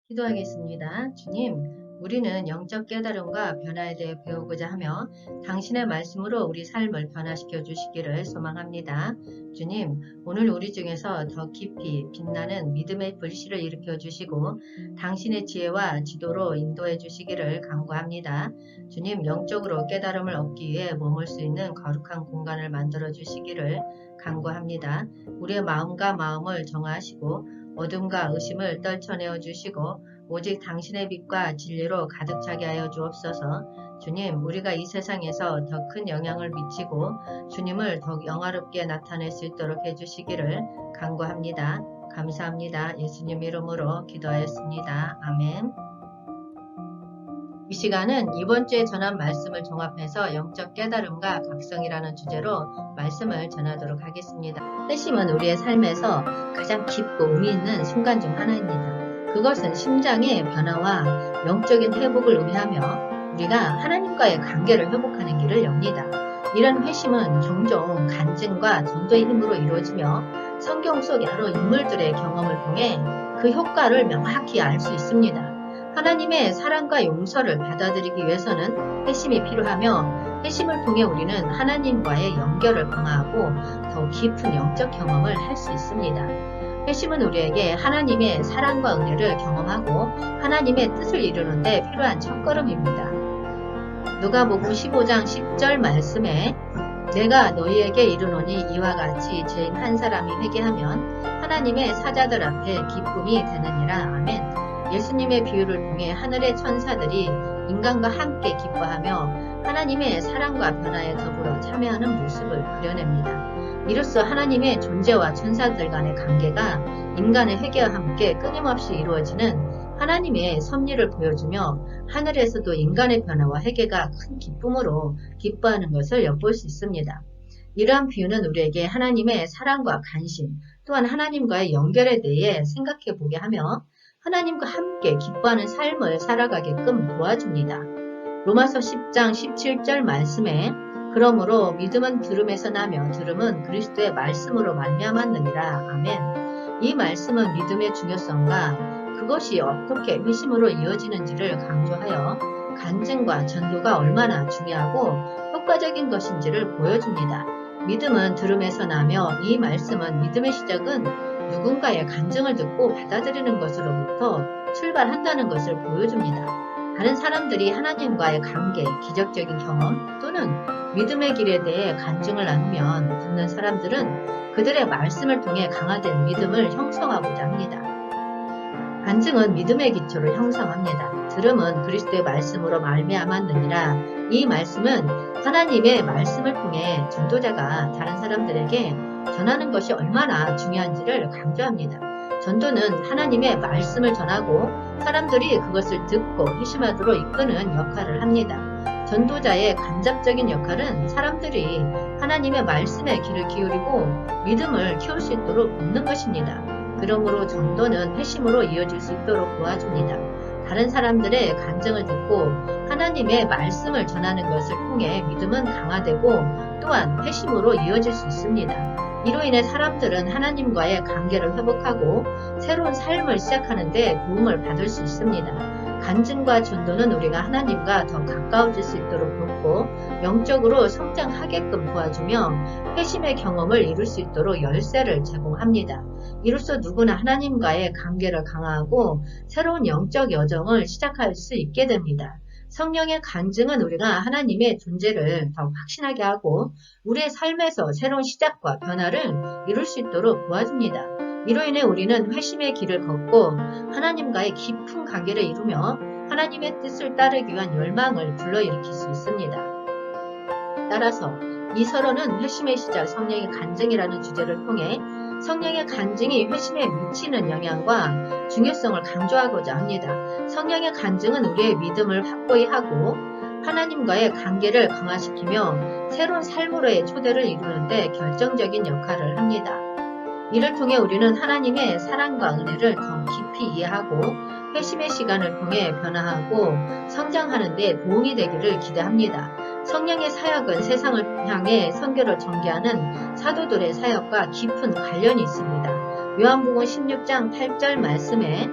기도하겠습니다. 주님, 우리는 영적 깨달음과 변화에 대해 배우고자 하며 당신의 말씀으로 우리 삶을 변화시켜 주시기를 소망합니다. 주님, 오늘 우리 중에서 더 깊이 빛나는 믿음의 불씨를 일으켜 주시고 당신의 지혜와 지도로 인도해 주시기를 간구합니다. 주님, 영적으로 깨달음을 얻기 위해 머물 수 있는 거룩한 공간을 만들어 주시기를 간구합니다. 우리의 마음과 마음을 정화하시고 어둠과 의심을 떨쳐내어 주시고 오직 당신의 빛과 진리로 가득 차게 하여 주옵소서. 주님, 우리가 이 세상에서 더 큰 영향을 미치고 주님을 더욱 영화롭게 나타낼 수 있도록 해주시기를 간구합니다. 감사합니다. 예수님 이름으로 기도하였습니다. 아멘. 이 시간은 이번 주에 전한 말씀을 종합해서 영적 깨달음과 각성이라는 주제로 말씀을 전하도록 하겠습니다. 회심은 우리의 삶에서 가장 깊고 의미 있는 순간 중 하나입니다. 그것은 심장의 변화와 영적인 회복을 의미하며 우리가 하나님과의 관계를 회복하는 길을 엽니다. 이런 회심은 종종 간증과 전도의 힘으로 이루어지며 성경 속 여러 인물들의 경험을 통해 그 효과를 명확히 알 수 있습니다. 하나님의 사랑과 용서를 받아들이기 위해서는 회심이 필요하며 회심을 통해 우리는 하나님과의 연결을 강화하고 더 깊은 영적 경험을 할 수 있습니다. 회심은 우리에게 하나님의 사랑과 은혜를 경험하고 하나님의 뜻을 이루는 데 필요한 첫걸음입니다. 누가복음 15장 10절 말씀에 내가 너희에게 이르노니 이와 같이 죄인 한 사람이 회개하면 하나님의 사자들 앞에 기쁨이 되느니라. 아멘. 예수님의 비유를 통해 하늘의 천사들이 인간과 함께 기뻐하며 하나님의 사랑과 변화에 더불어 참여하는 모습을 그려냅니다. 이로써 하나님의 존재와 천사들 간의 관계가 인간의 회개와 함께 끊임없이 이루어지는 하나님의 섭리를 보여주며 하늘에서도 인간의 변화와 회개가 큰 기쁨으로 기뻐하는 것을 엿볼 수 있습니다. 이러한 비유는 우리에게 하나님의 사랑과 관심 또한 하나님과의 연결에 대해 생각해 보게 하며 하나님과 함께 기뻐하는 삶을 살아가게끔 도와줍니다. 로마서 10장 17절 말씀에 그러므로 믿음은 들음에서 나며 들음은 그리스도의 말씀으로 말미암았느니라. 아멘. 이 말씀은 믿음의 중요성과 그것이 어떻게 회심으로 이어지는지를 강조하여 간증과 전도가 얼마나 중요하고 효과적인 것인지를 보여줍니다. 믿음은 들음에서 나며 이 말씀은 믿음의 시작은 누군가의 간증을 듣고 받아들이는 것으로부터 출발한다는 것을 보여줍니다. 다른 사람들이 하나님과의 관계, 기적적인 경험 또는 믿음의 길에 대해 간증을 나누면 듣는 사람들은 그들의 말씀을 통해 강화된 믿음을 형성하고자 합니다. 간증은 믿음의 기초를 형성합니다. 들음은 그리스도의 말씀으로 말미암았느니라. 이 말씀은 하나님의 말씀을 통해 전도자가 다른 사람들에게 전하는 것이 얼마나 중요한지를 강조합니다. 전도는 하나님의 말씀을 전하고 사람들이 그것을 듣고 회심하도록 이끄는 역할을 합니다. 전도자의 간접적인 역할은 사람들이 하나님의 말씀에 귀를 기울이고 믿음을 키울 수 있도록 돕는 것입니다. 그러므로 전도는 회심으로 이어질 수 있도록 도와줍니다. 다른 사람들의 간증을 듣고 하나님의 말씀을 전하는 것을 통해 믿음은 강화되고 또한 회심으로 이어질 수 있습니다. 이로 인해 사람들은 하나님과의 관계를 회복하고 새로운 삶을 시작하는 데 도움을 받을 수 있습니다. 간증과 전도는 우리가 하나님과 더 가까워질 수 있도록 돕고 영적으로 성장하게끔 도와주며 회심의 경험을 이룰 수 있도록 열쇠를 제공합니다. 이로써 누구나 하나님과의 관계를 강화하고 새로운 영적 여정을 시작할 수 있게 됩니다. 성령의 간증은 우리가 하나님의 존재를 더 확신하게 하고 우리의 삶에서 새로운 시작과 변화를 이룰 수 있도록 도와줍니다. 이로 인해 우리는 회심의 길을 걷고 하나님과의 깊은 관계를 이루며 하나님의 뜻을 따르기 위한 열망을 불러일으킬 수 있습니다. 따라서 이 서론은 회심의 시작 성령의 간증이라는 주제를 통해 성령의 간증이 회심에 미치는 영향과 중요성을 강조하고자 합니다. 성령의 간증은 우리의 믿음을 확고히 하고 하나님과의 관계를 강화시키며 새로운 삶으로의 초대를 이루는 데 결정적인 역할을 합니다. 이를 통해 우리는 하나님의 사랑과 은혜를 더 깊이 이해하고 회심의 시간을 통해 변화하고 성장하는 데 도움이 되기를 기대합니다. 성령의 사역은 세상을 향해 선교를 전개하는 사도들의 사역과 깊은 관련이 있습니다. 요한복음 16장 8절 말씀에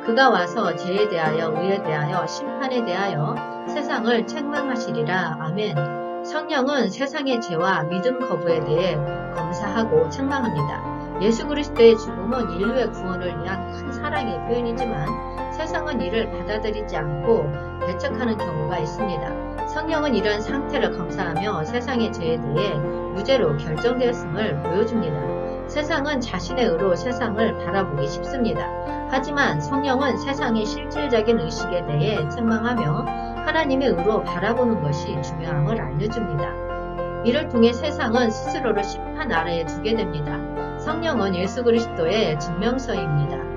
그가 와서 죄에 대하여 의에 대하여 심판에 대하여 세상을 책망하시리라. 아멘. 성령은 세상의 죄와 믿음 거부에 대해 검사하고 책망합니다. 예수 그리스도의 죽음은 인류의 구원을 위한 큰 사랑의 표현이지만 세상은 이를 받아들이지 않고 배척하는 경우가 있습니다. 성령은 이러한 상태를 검사하며 세상의 죄에 대해 무죄로 결정되었음을 보여줍니다. 세상은 자신의 의로 세상을 바라보기 쉽습니다. 하지만 성령은 세상의 실질적인 의식에 대해 책망하며 하나님의 의로 바라보는 것이 중요함을 알려줍니다. 이를 통해 세상은 스스로를 심판 아래에 두게 됩니다. 성령은 예수 그리스도의 증명서입니다.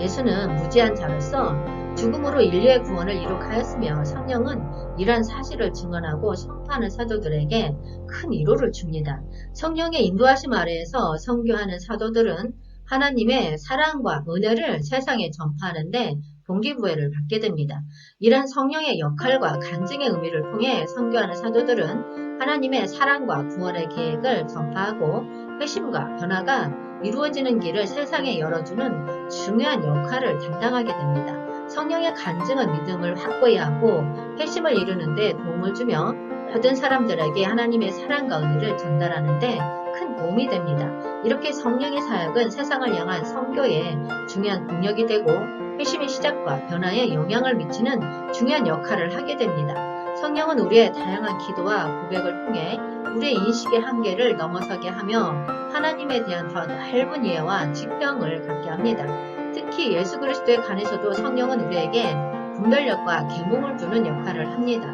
예수는 무지한 자로서 죽음으로 인류의 구원을 이룩하였으며 성령은 이러한 사실을 증언하고 선포하는 사도들에게 큰 위로를 줍니다. 성령의 인도하심 아래에서 선교하는 사도들은 하나님의 사랑과 은혜를 세상에 전파하는데 동기부여를 받게 됩니다. 이러한 성령의 역할과 간증의 의미를 통해 선교하는 사도들은 하나님의 사랑과 구원의 계획을 전파하고 회심과 변화가 이루어지는 길을 세상에 열어주는 중요한 역할을 담당하게 됩니다. 성령의 간증은 믿음을 확고히 하고 회심을 이루는 데 도움을 주며 모든 사람들에게 하나님의 사랑과 은혜를 전달하는 데 큰 도움이 됩니다. 이렇게 성령의 사역은 세상을 향한 선교에 중요한 동력이 되고 회심의 시작과 변화에 영향을 미치는 중요한 역할을 하게 됩니다. 성령은 우리의 다양한 기도와 고백을 통해 우리의 인식의 한계를 넘어서게 하며 하나님에 대한 더 넓은 이해와 직병을 갖게 합니다. 특히 예수 그리스도에 관해서도 성령은 우리에게 분별력과 계몽을 주는 역할을 합니다.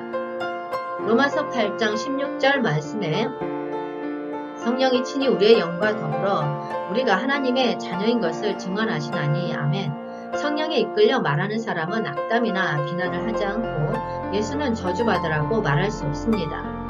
로마서 8장 16절 말씀에 성령이 친히 우리의 영과 더불어 우리가 하나님의 자녀인 것을 증언하시나니 아멘. 성령에 이끌려 말하는 사람은 악담이나 비난을 하지 않고 예수는 저주받으라고 말할 수 없습니다.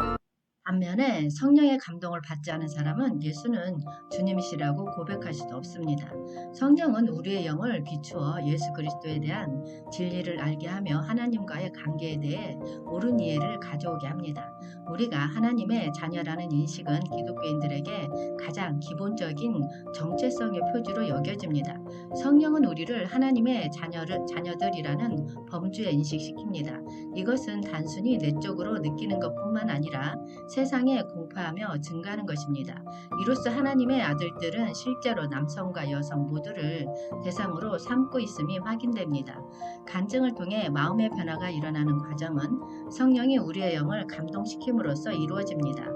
반면에 성령의 감동을 받지 않은 사람은 예수는 주님이시라고 고백할 수도 없습니다. 성령은 우리의 영을 비추어 예수 그리스도에 대한 진리를 알게 하며 하나님과의 관계에 대해 옳은 이해를 가져오게 합니다. 우리가 하나님의 자녀라는 인식은 기독교인들에게 가장 기본적인 정체성의 표지로 여겨집니다. 성령은 우리를 하나님의 자녀들이라는 범주에 인식시킵니다. 이것은 단순히 내적으로 느끼는 것뿐만 아니라 세상에 공포하며 증가하는 것입니다. 이로써 하나님의 아들들은 실제로 남성과 여성 모두를 대상으로 삼고 있음이 확인됩니다. 간증을 통해 마음의 변화가 일어나는 과정은 성령이 우리의 영을 감동시킴으로써 이루어집니다.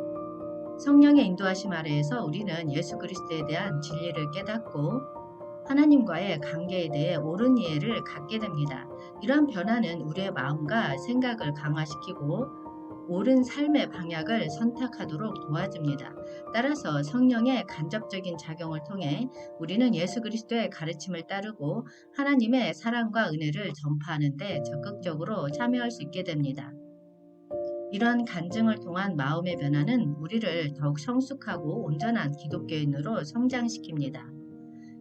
성령의 인도하심 아래에서 우리는 예수 그리스도에 대한 진리를 깨닫고 하나님과의 관계에 대해 옳은 이해를 갖게 됩니다. 이러한 변화는 우리의 마음과 생각을 강화시키고 옳은 삶의 방향을 선택하도록 도와줍니다. 따라서 성령의 간접적인 작용을 통해 우리는 예수 그리스도의 가르침을 따르고 하나님의 사랑과 은혜를 전파하는 데 적극적으로 참여할 수 있게 됩니다. 이런 간증을 통한 마음의 변화는 우리를 더욱 성숙하고 온전한 기독교인으로 성장시킵니다.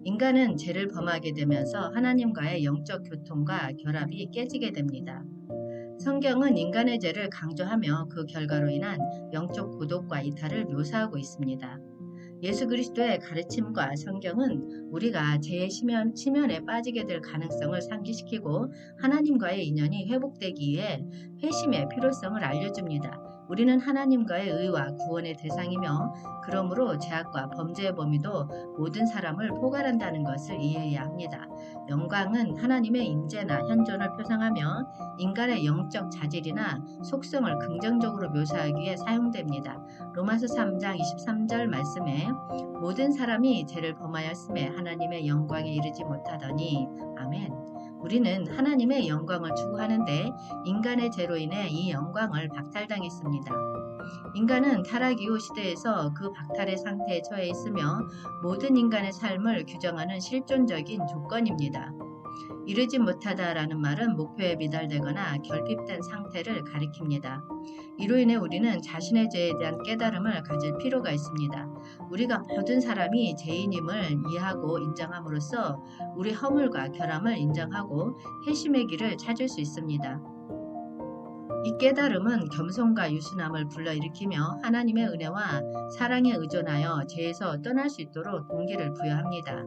인간은 죄를 범하게 되면서 하나님과의 영적 교통과 결합이 깨지게 됩니다. 성경은 인간의 죄를 강조하며 그 결과로 인한 영적 고독과 이탈을 묘사하고 있습니다. 예수 그리스도의 가르침과 성경은 우리가 죄의 치면에 빠지게 될 가능성을 상기시키고 하나님과의 인연이 회복되기 위해 회심의 필요성을 알려줍니다. 우리는 하나님과의 의와 구원의 대상이며 그러므로 죄악과 범죄의 범위도 모든 사람을 포괄한다는 것을 이해해야 합니다. 영광은 하나님의 임재나 현존을 표상하며 인간의 영적 자질이나 속성을 긍정적으로 묘사하기 위해 사용됩니다. 로마서 3장 23절 말씀에 모든 사람이 죄를 범하였음에 하나님의 영광에 이르지 못하더니 아멘. 우리는 하나님의 영광을 추구하는데 인간의 죄로 인해 이 영광을 박탈당했습니다. 인간은 타락 이후 시대에서 그 박탈의 상태에 처해 있으며 모든 인간의 삶을 규정하는 실존적인 조건입니다. 이르지 못하다라는 말은 목표에 미달되거나 결핍된 상태를 가리킵니다. 이로 인해 우리는 자신의 죄에 대한 깨달음을 가질 필요가 있습니다. 우리가 모든 사람이 죄인임을 이해하고 인정함으로써 우리 허물과 결함을 인정하고 회심의 길을 찾을 수 있습니다. 이 깨달음은 겸손과 유순함을 불러일으키며 하나님의 은혜와 사랑에 의존하여 죄에서 떠날 수 있도록 동기를 부여합니다.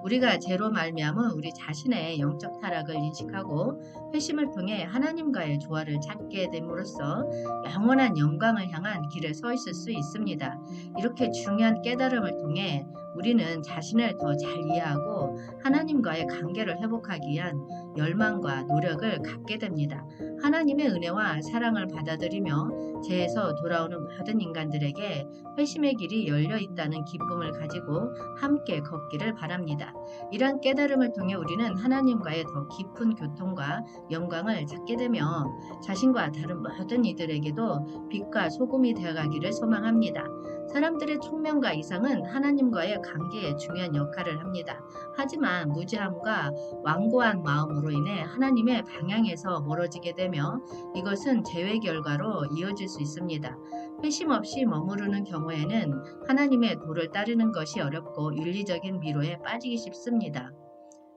우리가 죄로 말미암은 우리 자신의 영적 타락을 인식하고 회심을 통해 하나님과의 조화를 찾게 됨으로써 영원한 영광을 향한 길에 서 있을 수 있습니다. 이렇게 중요한 깨달음을 통해 우리는 자신을 더 잘 이해하고 하나님과의 관계를 회복하기 위한 열망과 노력을 갖게 됩니다. 하나님의 은혜와 사랑을 받아들이며 죄에서 돌아오는 모든 인간들에게 회심의 길이 열려 있다는 기쁨을 가지고 함께 걷기를 바랍니다. 이러한 깨달음을 통해 우리는 하나님과의 더 깊은 교통과 영광을 찾게 되며 자신과 다른 모든 이들에게도 빛과 소금이 되어가기를 소망합니다. 사람들의 총명과 이상은 하나님과의 관계에 중요한 역할을 합니다. 하지만 무지함과 완고한 마음으로 인해 하나님의 방향에서 멀어지게 되며 이것은 죄의 결과로 이어질 수 있습니다. 회심 없이 머무르는 경우에는 하나님의 도를 따르는 것이 어렵고 윤리적인 미로에 빠지기 쉽습니다.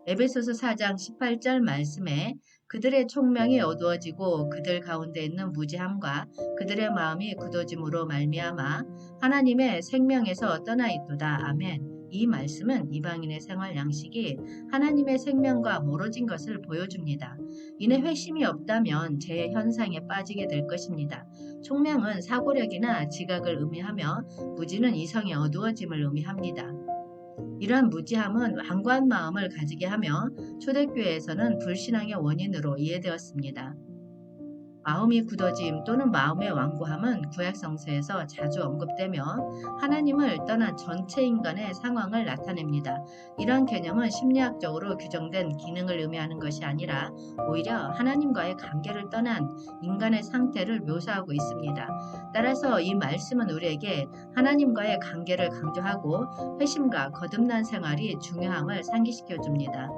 에베소서 4장 18절 말씀에 그들의 총명이 어두워지고 그들 가운데 있는 무지함과 그들의 마음이 굳어짐으로 말미암아 하나님의 생명에서 떠나 있도다. 아멘. 이 말씀은 이방인의 생활 양식이 하나님의 생명과 멀어진 것을 보여줍니다. 이내 회심이 없다면 죄의 현상에 빠지게 될 것입니다. 총명은 사고력이나 지각을 의미하며 무지는 이성의 어두워짐을 의미합니다. 이러한 무지함은 완고한 마음을 가지게 하며 초대교회에서는 불신앙의 원인으로 이해되었습니다. 마음이 굳어짐 또는 마음의 완고함은 구약 성서에서 자주 언급되며 하나님을 떠난 전체 인간의 상황을 나타냅니다. 이런 개념은 심리학적으로 규정된 기능을 의미하는 것이 아니라 오히려 하나님과의 관계를 떠난 인간의 상태를 묘사하고 있습니다. 따라서 이 말씀은 우리에게 하나님과의 관계를 강조하고 회심과 거듭난 생활이 중요함을 상기시켜 줍니다.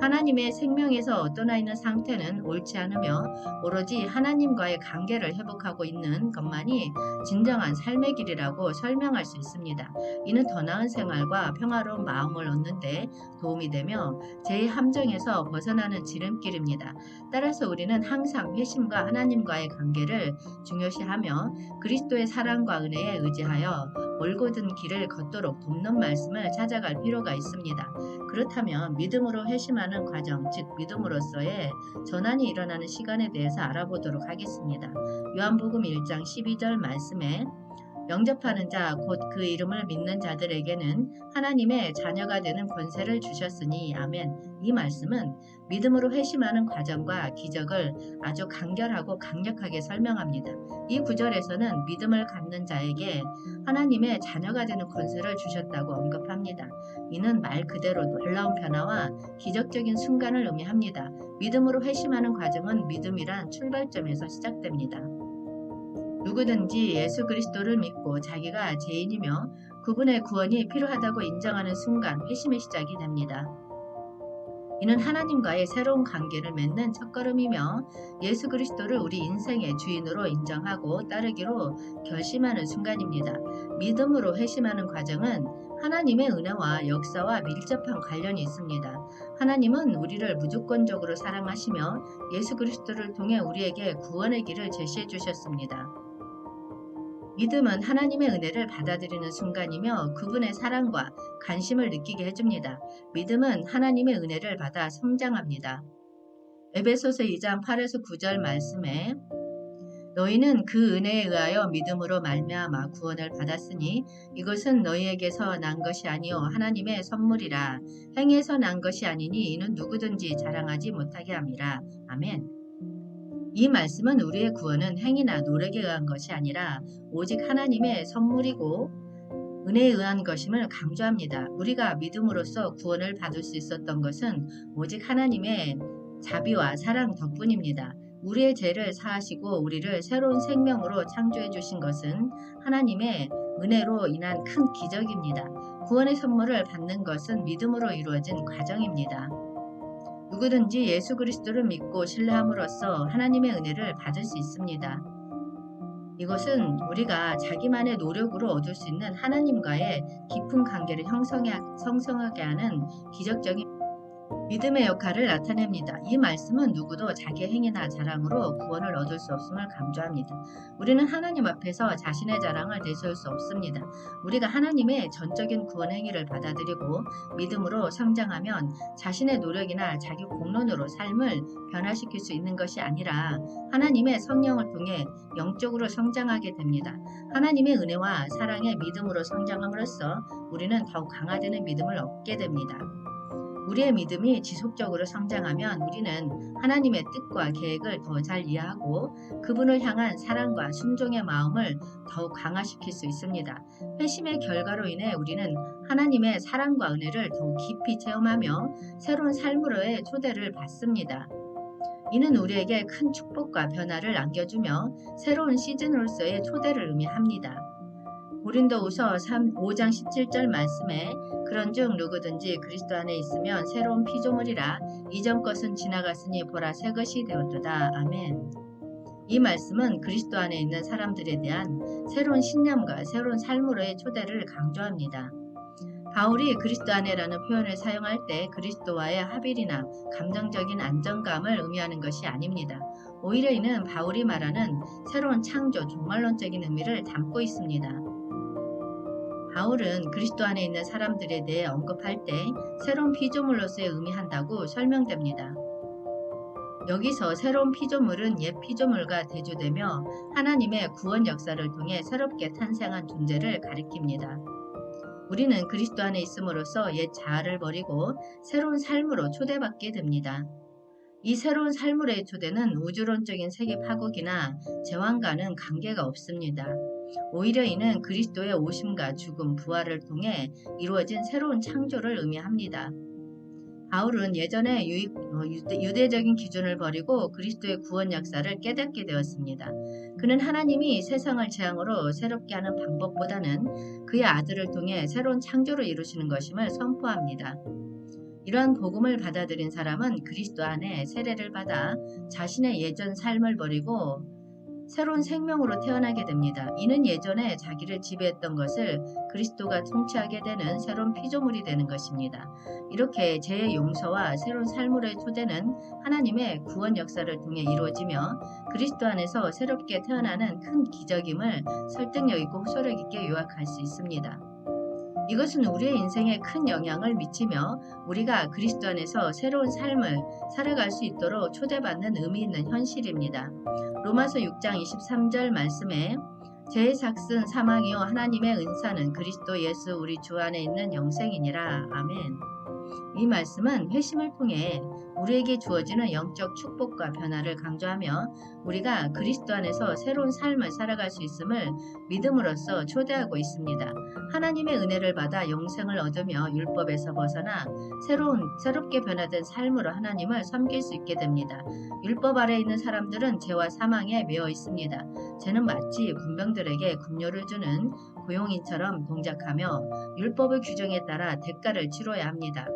하나님의 생명에서 떠나 있는 상태는 옳지 않으며 오로지 하나님과의 관계를 회복하고 있는 것만이 진정한 삶의 길이라고 설명할 수 있습니다. 이는 더 나은 생활과 평화로운 마음을 얻는데 도움이 되며 죄의 함정에서 벗어나는 지름길입니다. 따라서 우리는 항상 회심과 하나님과의 관계를 중요시하며 그리스도의 사랑과 은혜에 의지하여 올곧은 길을 걷도록 돕는 말씀을 찾아갈 필요가 있습니다. 그렇다면 믿음으로 회심하는 과정, 즉 믿음으로서의 전환이 일어나는 시간에 대해서 알아보도록 하겠습니다. 요한복음 1장 12절 말씀에 영접하는 자, 곧 그 이름을 믿는 자들에게는 하나님의 자녀가 되는 권세를 주셨으니 아멘. 이 말씀은 믿음으로 회심하는 과정과 기적을 아주 간결하고 강력하게 설명합니다. 이 구절에서는 믿음을 갖는 자에게 하나님의 자녀가 되는 권세를 주셨다고 언급합니다. 이는 말 그대로 놀라운 변화와 기적적인 순간을 의미합니다. 믿음으로 회심하는 과정은 믿음이란 출발점에서 시작됩니다. 누구든지 예수 그리스도를 믿고 자기가 죄인이며 그분의 구원이 필요하다고 인정하는 순간 회심의 시작이 됩니다. 이는 하나님과의 새로운 관계를 맺는 첫걸음이며 예수 그리스도를 우리 인생의 주인으로 인정하고 따르기로 결심하는 순간입니다. 믿음으로 회심하는 과정은 하나님의 은혜와 역사와 밀접한 관련이 있습니다. 하나님은 우리를 무조건적으로 사랑하시며 예수 그리스도를 통해 우리에게 구원의 길을 제시해 주셨습니다. 믿음은 하나님의 은혜를 받아들이는 순간이며 그분의 사랑과 관심을 느끼게 해줍니다. 믿음은 하나님의 은혜를 받아 성장합니다. 에베소서 2장 8에서 9절 말씀에 너희는 그 은혜에 의하여 믿음으로 말미암아 구원을 받았으니 이것은 너희에게서 난 것이 아니요 하나님의 선물이라. 행에서 난 것이 아니니 이는 누구든지 자랑하지 못하게 함이라. 아멘. 이 말씀은 우리의 구원은 행위나 노력에 의한 것이 아니라 오직 하나님의 선물이고 은혜에 의한 것임을 강조합니다. 우리가 믿음으로써 구원을 받을 수 있었던 것은 오직 하나님의 자비와 사랑 덕분입니다. 우리의 죄를 사하시고 우리를 새로운 생명으로 창조해 주신 것은 하나님의 은혜로 인한 큰 기적입니다. 구원의 선물을 받는 것은 믿음으로 이루어진 과정입니다. 누구든지 예수 그리스도를 믿고 신뢰함으로써 하나님의 은혜를 받을 수 있습니다. 이것은 우리가 자기만의 노력으로 얻을 수 있는 하나님과의 깊은 관계를 형성하게 하는 기적적인 믿음의 역할을 나타냅니다. 이 말씀은 누구도 자기 행위나 자랑으로 구원을 얻을 수 없음을 강조합니다. 우리는 하나님 앞에서 자신의 자랑을 내세울 수 없습니다. 우리가 하나님의 전적인 구원 행위를 받아들이고 믿음으로 성장하면 자신의 노력이나 자기 공론으로 삶을 변화시킬 수 있는 것이 아니라 하나님의 성령을 통해 영적으로 성장하게 됩니다. 하나님의 은혜와 사랑의 믿음으로 성장함으로써 우리는 더욱 강화되는 믿음을 얻게 됩니다. 우리의 믿음이 지속적으로 성장하면 우리는 하나님의 뜻과 계획을 더 잘 이해하고 그분을 향한 사랑과 순종의 마음을 더욱 강화시킬 수 있습니다. 회심의 결과로 인해 우리는 하나님의 사랑과 은혜를 더욱 깊이 체험하며 새로운 삶으로의 초대를 받습니다. 이는 우리에게 큰 축복과 변화를 안겨주며 새로운 시즌으로서의 초대를 의미합니다. 고린도후서 5장 17절 말씀에 그런즉 누구든지 그리스도 안에 있으면 새로운 피조물이라 이전 것은 지나갔으니 보라 새 것이 되었도다. 아멘. 이 말씀은 그리스도 안에 있는 사람들에 대한 새로운 신념과 새로운 삶으로의 초대를 강조합니다. 바울이 그리스도 안에라는 표현을 사용할 때 그리스도와의 합일이나 감정적인 안정감을 의미하는 것이 아닙니다. 오히려 이는 바울이 말하는 새로운 창조, 종말론적인 의미를 담고 있습니다. 바울은 그리스도 안에 있는 사람들에 대해 언급할 때 새로운 피조물로서의 의미한다고 설명됩니다. 여기서 새로운 피조물은 옛 피조물과 대조되며 하나님의 구원 역사를 통해 새롭게 탄생한 존재를 가리킵니다. 우리는 그리스도 안에 있음으로써 옛 자아를 버리고 새로운 삶으로 초대받게 됩니다. 이 새로운 삶으로의 초대는 우주론적인 세계 파국이나 재앙과는 관계가 없습니다. 오히려 이는 그리스도의 오심과 죽음, 부활을 통해 이루어진 새로운 창조를 의미합니다. 바울은 예전에 유대적인 기준을 버리고 그리스도의 구원 역사를 깨닫게 되었습니다. 그는 하나님이 세상을 재앙으로 새롭게 하는 방법보다는 그의 아들을 통해 새로운 창조를 이루시는 것임을 선포합니다. 이러한 복음을 받아들인 사람은 그리스도 안에 세례를 받아 자신의 예전 삶을 버리고 새로운 생명으로 태어나게 됩니다. 이는 예전에 자기를 지배했던 것을 그리스도가 통치하게 되는 새로운 피조물이 되는 것입니다. 이렇게 죄의 용서와 새로운 삶으로의 초대는 하나님의 구원 역사를 통해 이루어지며 그리스도 안에서 새롭게 태어나는 큰 기적임을 설득력 있고 호소력 있게 요약할 수 있습니다. 이것은 우리의 인생에 큰 영향을 미치며 우리가 그리스도 안에서 새로운 삶을 살아갈 수 있도록 초대받는 의미 있는 현실입니다. 로마서 6장 23절 말씀에 죄의 삭은 사망이요 하나님의 은사는 그리스도 예수 우리 주 안에 있는 영생이니라. 아멘. 이 말씀은 회심을 통해 우리에게 주어지는 영적 축복과 변화를 강조하며 우리가 그리스도 안에서 새로운 삶을 살아갈 수 있음을 믿음으로써 초대하고 있습니다. 하나님의 은혜를 받아 영생을 얻으며 율법에서 벗어나 새롭게 변화된 삶으로 하나님을 섬길 수 있게 됩니다. 율법 아래에 있는 사람들은 죄와 사망에 매여 있습니다. 죄는 마치 군병들에게 급료를 주는 고용인처럼 동작하며 율법의 규정에 따라 대가를 치러야 합니다.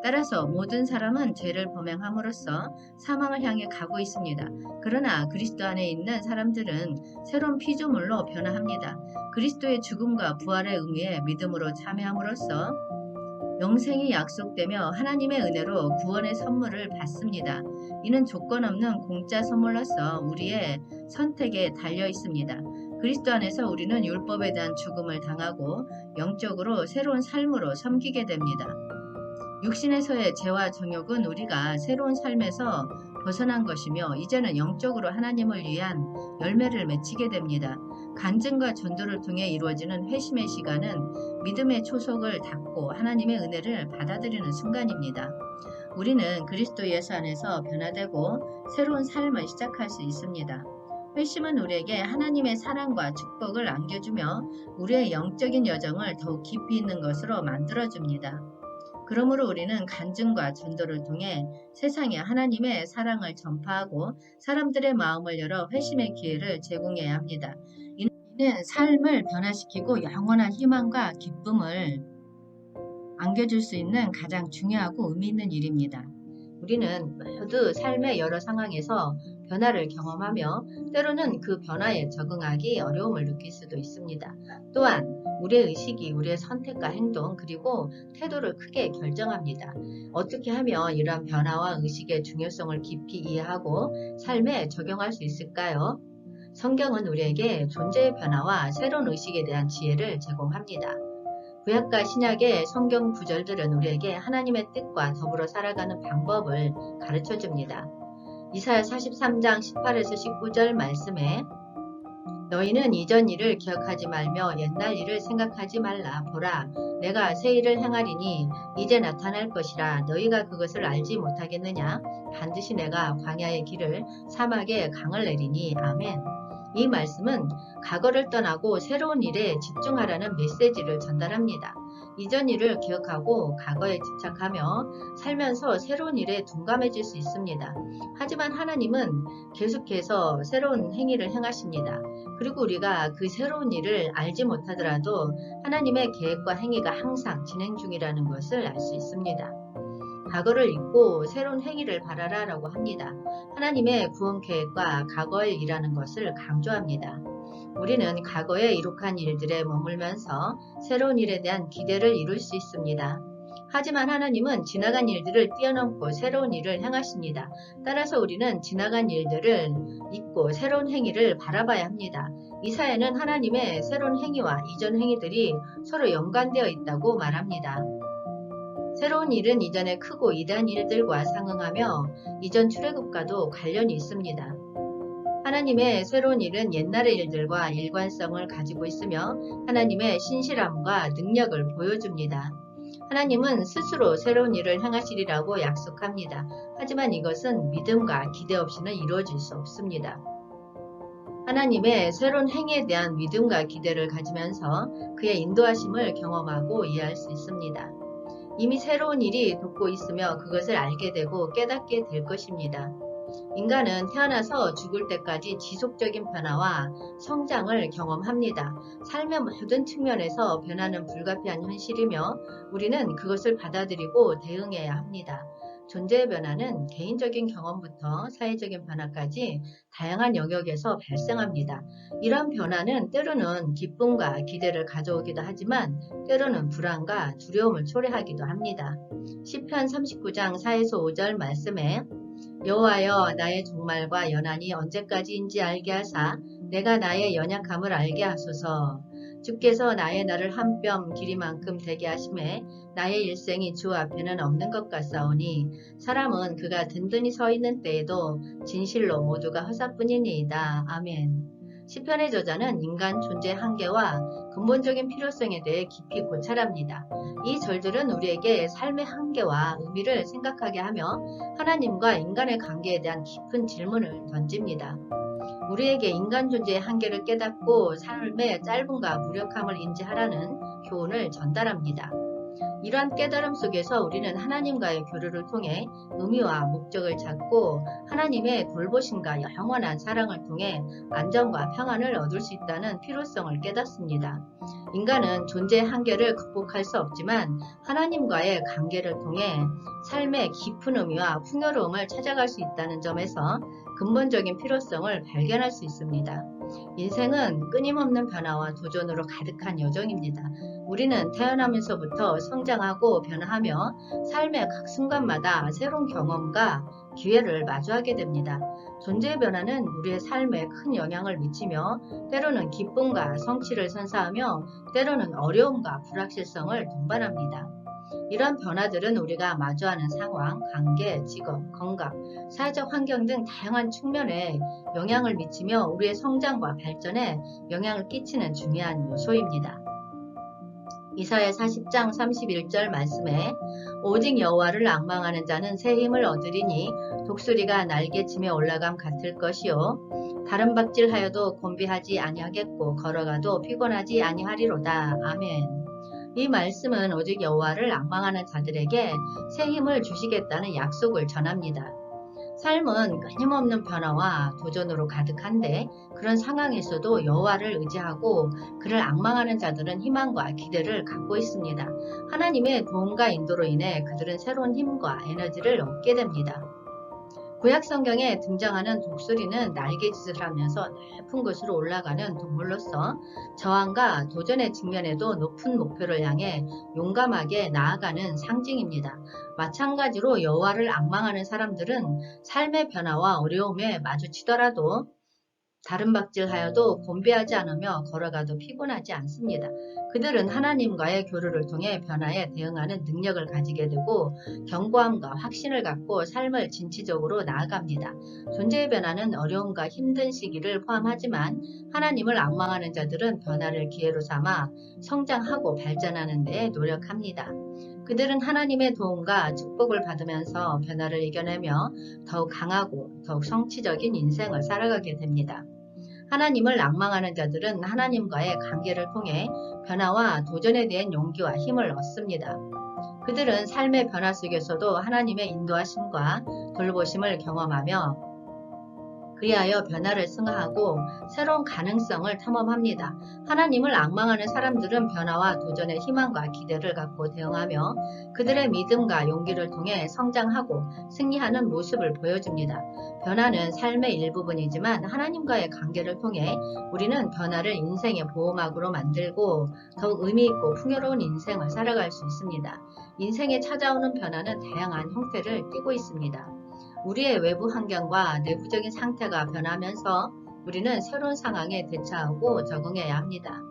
따라서 모든 사람은 죄를 범행함으로써 사망을 향해 가고 있습니다. 그러나 그리스도 안에 있는 사람들은 새로운 피조물로 변화합니다. 그리스도의 죽음과 부활의 의미에 믿음으로 참여함으로써 영생이 약속되며 하나님의 은혜로 구원의 선물을 받습니다. 이는 조건 없는 공짜 선물로서 우리의 선택에 달려 있습니다. 그리스도 안에서 우리는 율법에 대한 죽음을 당하고 영적으로 새로운 삶으로 섬기게 됩니다. 육신에서의 죄와 정욕은 우리가 새로운 삶에서 벗어난 것이며 이제는 영적으로 하나님을 위한 열매를 맺히게 됩니다. 간증과 전도를 통해 이루어지는 회심의 시간은 믿음의 초석을 닫고 하나님의 은혜를 받아들이는 순간입니다. 우리는 그리스도 예수 안에서 변화되고 새로운 삶을 시작할 수 있습니다. 회심은 우리에게 하나님의 사랑과 축복을 안겨주며 우리의 영적인 여정을 더욱 깊이 있는 것으로 만들어줍니다. 그러므로 우리는 간증과 전도를 통해 세상에 하나님의 사랑을 전파하고 사람들의 마음을 열어 회심의 기회를 제공해야 합니다. 이는 삶을 변화시키고 영원한 희망과 기쁨을 안겨줄 수 있는 가장 중요하고 의미 있는 일입니다. 우리는 모두 삶의 여러 상황에서 변화를 경험하며 때로는 그 변화에 적응하기 어려움을 느낄 수도 있습니다. 또한 우리의 의식이 우리의 선택과 행동 그리고 태도를 크게 결정합니다. 어떻게 하면 이러한 변화와 의식의 중요성을 깊이 이해하고 삶에 적용할 수 있을까요? 성경은 우리에게 존재의 변화와 새로운 의식에 대한 지혜를 제공합니다. 구약과 신약의 성경 구절들은 우리에게 하나님의 뜻과 더불어 살아가는 방법을 가르쳐 줍니다. 이사야 43장 18에서 19절 말씀에 너희는 이전 일을 기억하지 말며 옛날 일을 생각하지 말라. 보라, 내가 새 일을 행하리니 이제 나타날 것이라. 너희가 그것을 알지 못하겠느냐? 반드시 내가 광야의 길을 사막에 강을 내리니. 아멘. 이 말씀은 과거를 떠나고 새로운 일에 집중하라는 메시지를 전달합니다. 이전 일을 기억하고 과거에 집착하며 살면서 새로운 일에 둔감해질 수 있습니다. 하지만 하나님은 계속해서 새로운 행위를 행하십니다. 그리고 우리가 그 새로운 일을 알지 못하더라도 하나님의 계획과 행위가 항상 진행 중이라는 것을 알 수 있습니다. 과거를 잊고 새로운 행위를 바라라 라고 합니다. 하나님의 구원 계획과 과거의 일이라는 것을 강조합니다. 우리는 과거에 이룩한 일들에 머물면서 새로운 일에 대한 기대를 이룰 수 있습니다. 하지만 하나님은 지나간 일들을 뛰어넘고 새로운 일을 행하십니다. 따라서 우리는 지나간 일들을 잊고 새로운 행위를 바라봐야 합니다. 이사야는 하나님의 새로운 행위와 이전 행위들이 서로 연관되어 있다고 말합니다. 새로운 일은 이전의 크고 이다한 일들과 상응하며 이전 출애굽과도 관련이 있습니다. 하나님의 새로운 일은 옛날의 일들과 일관성을 가지고 있으며 하나님의 신실함과 능력을 보여줍니다. 하나님은 스스로 새로운 일을 행하시리라고 약속합니다. 하지만 이것은 믿음과 기대 없이는 이루어질 수 없습니다. 하나님의 새로운 행위에 대한 믿음과 기대를 가지면서 그의 인도하심을 경험하고 이해할 수 있습니다. 이미 새로운 일이 돕고 있으며 그것을 알게 되고 깨닫게 될 것입니다. 인간은 태어나서 죽을 때까지 지속적인 변화와 성장을 경험합니다. 삶의 모든 측면에서 변화는 불가피한 현실이며 우리는 그것을 받아들이고 대응해야 합니다. 존재의 변화는 개인적인 경험부터 사회적인 변화까지 다양한 영역에서 발생합니다. 이런 변화는 때로는 기쁨과 기대를 가져오기도 하지만 때로는 불안과 두려움을 초래하기도 합니다. 시편 39장 4에서 5절 말씀에 여호와여 나의 종말과 연한이 언제까지인지 알게 하사 내가 나의 연약함을 알게 하소서. 주께서 나의 날을 한 뼘 길이만큼 되게 하심에 나의 일생이 주 앞에는 없는 것 같사오니 사람은 그가 든든히 서 있는 때에도 진실로 모두가 허사뿐이니이다. 아멘. 시편의 저자는 인간 존재의 한계와 근본적인 필요성에 대해 깊이 고찰합니다. 이 절들은 우리에게 삶의 한계와 의미를 생각하게 하며 하나님과 인간의 관계에 대한 깊은 질문을 던집니다. 우리에게 인간 존재의 한계를 깨닫고 삶의 짧음과 무력함을 인지하라는 교훈을 전달합니다. 이러한 깨달음 속에서 우리는 하나님과의 교류를 통해 의미와 목적을 찾고 하나님의 돌보심과 영원한 사랑을 통해 안정과 평안을 얻을 수 있다는 필요성을 깨닫습니다. 인간은 존재의 한계를 극복할 수 없지만 하나님과의 관계를 통해 삶의 깊은 의미와 풍요로움을 찾아갈 수 있다는 점에서 근본적인 필요성을 발견할 수 있습니다. 인생은 끊임없는 변화와 도전으로 가득한 여정입니다. 우리는 태어나면서부터 성장하고 변화하며 삶의 각 순간마다 새로운 경험과 기회를 마주하게 됩니다. 존재의 변화는 우리의 삶에 큰 영향을 미치며 때로는 기쁨과 성취를 선사하며 때로는 어려움과 불확실성을 동반합니다. 이런 변화들은 우리가 마주하는 상황, 관계, 직업, 건강, 사회적 환경 등 다양한 측면에 영향을 미치며 우리의 성장과 발전에 영향을 끼치는 중요한 요소입니다. 이사야 40장 31절 말씀에 오직 여호와를 앙망하는 자는 새 힘을 얻으리니 독수리가 날개침에 올라감 같을 것이요 다른 박질하여도 곤비하지 아니하겠고 걸어가도 피곤하지 아니하리로다. 아멘. 이 말씀은 오직 여호와를 앙망하는 자들에게 새 힘을 주시겠다는 약속을 전합니다. 삶은 끊임없는 변화와 도전으로 가득한데 그런 상황에서도 여호와를 의지하고 그를 앙망하는 자들은 희망과 기대를 갖고 있습니다. 하나님의 도움과 인도로 인해 그들은 새로운 힘과 에너지를 얻게 됩니다. 구약 성경에 등장하는 독수리는 날개짓을 하면서 높은 곳으로 올라가는 동물로서 저항과 도전의 직면에도 높은 목표를 향해 용감하게 나아가는 상징입니다. 마찬가지로 여호와를 앙망하는 사람들은 삶의 변화와 어려움에 마주치더라도 다름박질하여도 곤비하지 않으며 걸어가도 피곤하지 않습니다. 그들은 하나님과의 교류를 통해 변화에 대응하는 능력을 가지게 되고 견고함과 확신을 갖고 삶을 진취적으로 나아갑니다. 존재의 변화는 어려움과 힘든 시기를 포함하지만 하나님을 앙망하는 자들은 변화를 기회로 삼아 성장하고 발전하는 데 노력합니다. 그들은 하나님의 도움과 축복을 받으면서 변화를 이겨내며 더욱 강하고 더욱 성취적인 인생을 살아가게 됩니다. 하나님을 앙망하는 자들은 하나님과의 관계를 통해 변화와 도전에 대한 용기와 힘을 얻습니다. 그들은 삶의 변화 속에서도 하나님의 인도하심과 돌보심을 경험하며 그리하여 변화를 승화하고 새로운 가능성을 탐험합니다. 하나님을 앙망하는 사람들은 변화와 도전의 희망과 기대를 갖고 대응하며 그들의 믿음과 용기를 통해 성장하고 승리하는 모습을 보여줍니다. 변화는 삶의 일부분이지만 하나님과의 관계를 통해 우리는 변화를 인생의 보호막으로 만들고 더욱 의미있고 풍요로운 인생을 살아갈 수 있습니다. 인생에 찾아오는 변화는 다양한 형태를 띠고 있습니다. 우리의 외부 환경과 내부적인 상태가 변하면서 우리는 새로운 상황에 대처하고 적응해야 합니다.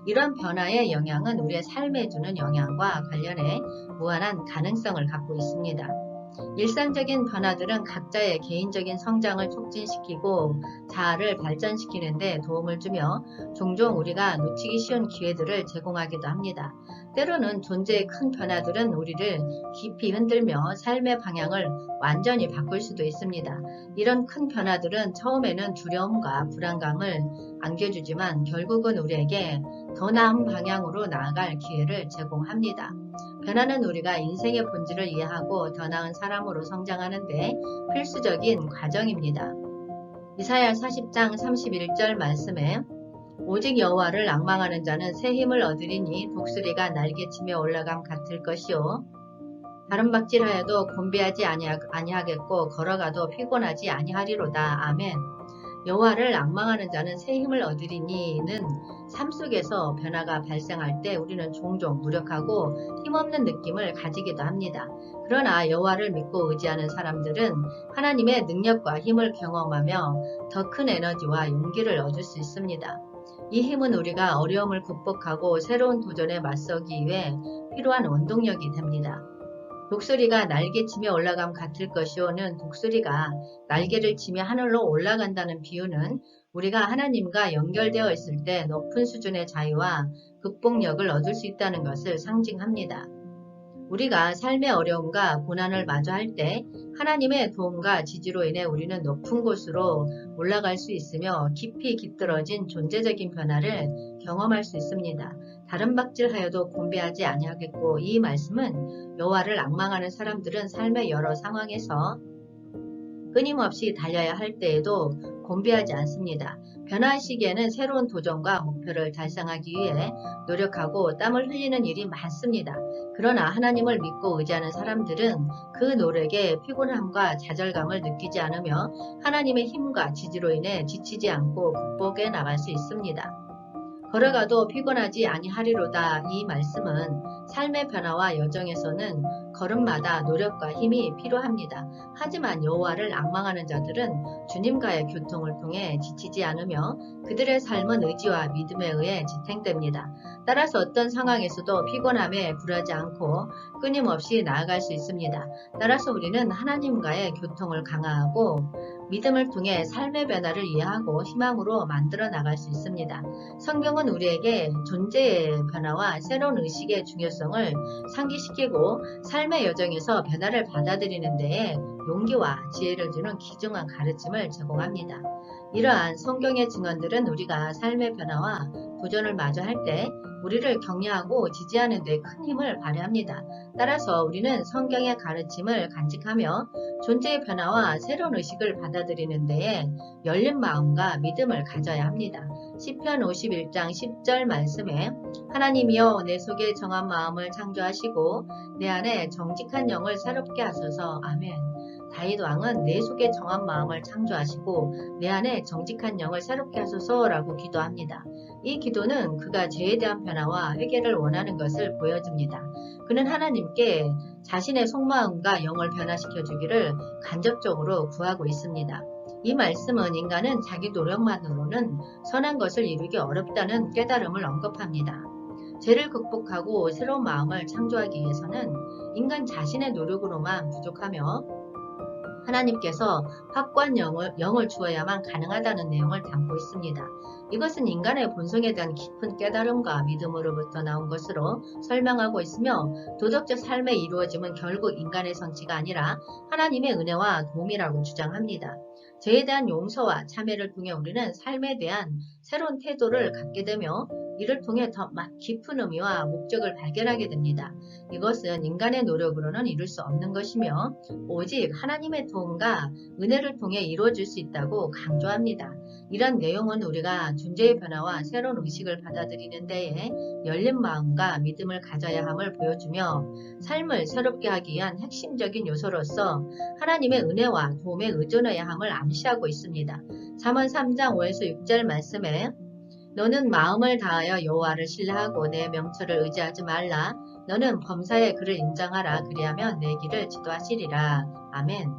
이런 변화의 영향은 우리의 삶에 주는 영향과 관련해 무한한 가능성을 갖고 있습니다. 일상적인 변화들은 각자의 개인적인 성장을 촉진시키고 자아를 발전시키는 데 도움을 주며 종종 우리가 놓치기 쉬운 기회들을 제공하기도 합니다. 때로는 존재의 큰 변화들은 우리를 깊이 흔들며 삶의 방향을 완전히 바꿀 수도 있습니다. 이런 큰 변화들은 처음에는 두려움과 불안감을 안겨주지만 결국은 우리에게 더 나은 방향으로 나아갈 기회를 제공합니다. 변화는 우리가 인생의 본질을 이해하고 더 나은 사람으로 성장하는 데 필수적인 과정입니다. 이사야 40장 31절 말씀에 오직 여호와를 앙망하는 자는 새 힘을 얻으리니 독수리가 날개치며 올라감 같을 것이요 다름박질하여도 곤비하지 아니하겠고 걸어가도 피곤하지 아니하리로다. 아멘. 여호와를 앙망하는 자는 새 힘을 얻으리니는 삶 속에서 변화가 발생할 때 우리는 종종 무력하고 힘없는 느낌을 가지기도 합니다. 그러나 여호와를 믿고 의지하는 사람들은 하나님의 능력과 힘을 경험하며 더 큰 에너지와 용기를 얻을 수 있습니다. 이 힘은 우리가 어려움을 극복하고 새로운 도전에 맞서기 위해 필요한 원동력이 됩니다. 독수리가 날개치며 올라감 같을 것이오는 독수리가 날개를 치며 하늘로 올라간다는 비유는 우리가 하나님과 연결되어 있을 때 높은 수준의 자유와 극복력을 얻을 수 있다는 것을 상징합니다. 우리가 삶의 어려움과 고난을 마주할 때 하나님의 도움과 지지로 인해 우리는 높은 곳으로 올라갈 수 있으며 깊이 깃들어진 존재적인 변화를 경험할 수 있습니다. 다름박질하여도 곤비하지 아니하겠고 이 말씀은 여호와를 앙망하는 사람들은 삶의 여러 상황에서 끊임없이 달려야 할 때에도 곤비하지 않습니다. 변화의 시기에는 새로운 도전과 목표를 달성하기 위해 노력하고 땀을 흘리는 일이 많습니다. 그러나 하나님을 믿고 의지하는 사람들은 그 노력에 피곤함과 좌절감을 느끼지 않으며 하나님의 힘과 지지로 인해 지치지 않고 극복해 나갈 수 있습니다. 걸어가도 피곤하지 아니하리로다. 이 말씀은 삶의 변화와 여정에서는 걸음마다 노력과 힘이 필요합니다. 하지만 여호와를 앙망하는 자들은 주님과의 교통을 통해 지치지 않으며 그들의 삶은 의지와 믿음에 의해 지탱됩니다. 따라서 어떤 상황에서도 피곤함에 굴하지 않고 끊임없이 나아갈 수 있습니다. 따라서 우리는 하나님과의 교통을 강화하고 믿음을 통해 삶의 변화를 이해하고 희망으로 만들어 나갈 수 있습니다. 성경은 우리에게 존재의 변화와 새로운 의식의 중요성을 상기시키고 삶의 여정에서 변화를 받아들이는 데에 용기와 지혜를 주는 귀중한 가르침을 제공합니다. 이러한 성경의 증언들은 우리가 삶의 변화와 도전을 마주할 때 우리를 격려하고 지지하는 데 큰 힘을 발휘합니다. 따라서 우리는 성경의 가르침을 간직하며 존재의 변화와 새로운 의식을 받아들이는 데에 열린 마음과 믿음을 가져야 합니다. 시편 51장 10절 말씀에 하나님이여 내 속에 정한 마음을 창조하시고 내 안에 정직한 영을 새롭게 하소서. 아멘. 다윗 왕은 내 속에 정한 마음을 창조하시고 내 안에 정직한 영을 새롭게 하소서라고 기도합니다. 이 기도는 그가 죄에 대한 변화와 회개를 원하는 것을 보여줍니다. 그는 하나님께 자신의 속마음과 영을 변화시켜 주기를 간접적으로 구하고 있습니다. 이 말씀은 인간은 자기 노력만으로는 선한 것을 이루기 어렵다는 깨달음을 언급합니다. 죄를 극복하고 새로운 마음을 창조하기 위해서는 인간 자신의 노력으로만 부족하며 하나님께서 확고한 영을 주어야만 가능하다는 내용을 담고 있습니다. 이것은 인간의 본성에 대한 깊은 깨달음과 믿음으로부터 나온 것으로 설명하고 있으며 도덕적 삶의 이루어짐은 결국 인간의 성취가 아니라 하나님의 은혜와 도움이라고 주장합니다. 죄에 대한 용서와 참회를 통해 우리는 삶에 대한 새로운 태도를 갖게 되며 이를 통해 더 깊은 의미와 목적을 발견하게 됩니다. 이것은 인간의 노력으로는 이룰 수 없는 것이며 오직 하나님의 도움과 은혜를 통해 이루어질 수 있다고 강조합니다. 이런 내용은 우리가 존재의 변화와 새로운 의식을 받아들이는 데에 열린 마음과 믿음을 가져야 함을 보여주며 삶을 새롭게 하기 위한 핵심적인 요소로서 하나님의 은혜와 도움에 의존해야 함을 암시하고 있습니다. 잠언 3장 5에서 6절 말씀에 너는 마음을 다하여 여호와를 신뢰하고 내 명철을 의지하지 말라. 너는 범사에 그를 인정하라. 그리하면 내 길을 지도하시리라. 아멘.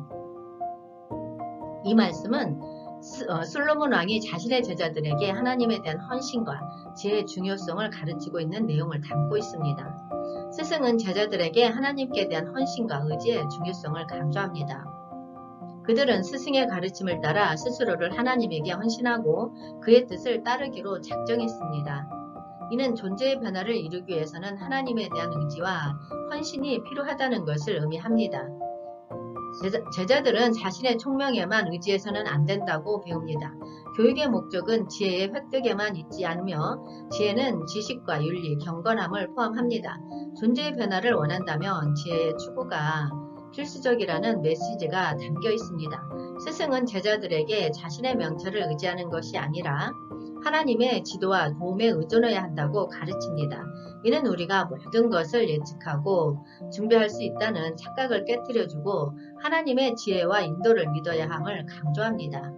이 말씀은 솔로몬 왕이 자신의 제자들에게 하나님에 대한 헌신과 지혜의 중요성을 가르치고 있는 내용을 담고 있습니다. 스승은 제자들에게 하나님께 대한 헌신과 의지의 중요성을 강조합니다. 그들은 스승의 가르침을 따라 스스로를 하나님에게 헌신하고 그의 뜻을 따르기로 작정했습니다. 이는 존재의 변화를 이루기 위해서는 하나님에 대한 의지와 헌신이 필요하다는 것을 의미합니다. 제자들은 자신의 총명에만 의지해서는 안 된다고 배웁니다. 교육의 목적은 지혜의 획득에만 있지 않으며 지혜는 지식과 윤리, 경건함을 포함합니다. 존재의 변화를 원한다면 지혜의 추구가 필수적이라는 메시지가 담겨 있습니다. 스승은 제자들에게 자신의 명철을 의지하는 것이 아니라 하나님의 지도와 도움에 의존해야 한다고 가르칩니다. 이는 우리가 모든 것을 예측하고 준비할 수 있다는 착각을 깨뜨려주고 하나님의 지혜와 인도를 믿어야 함을 강조합니다.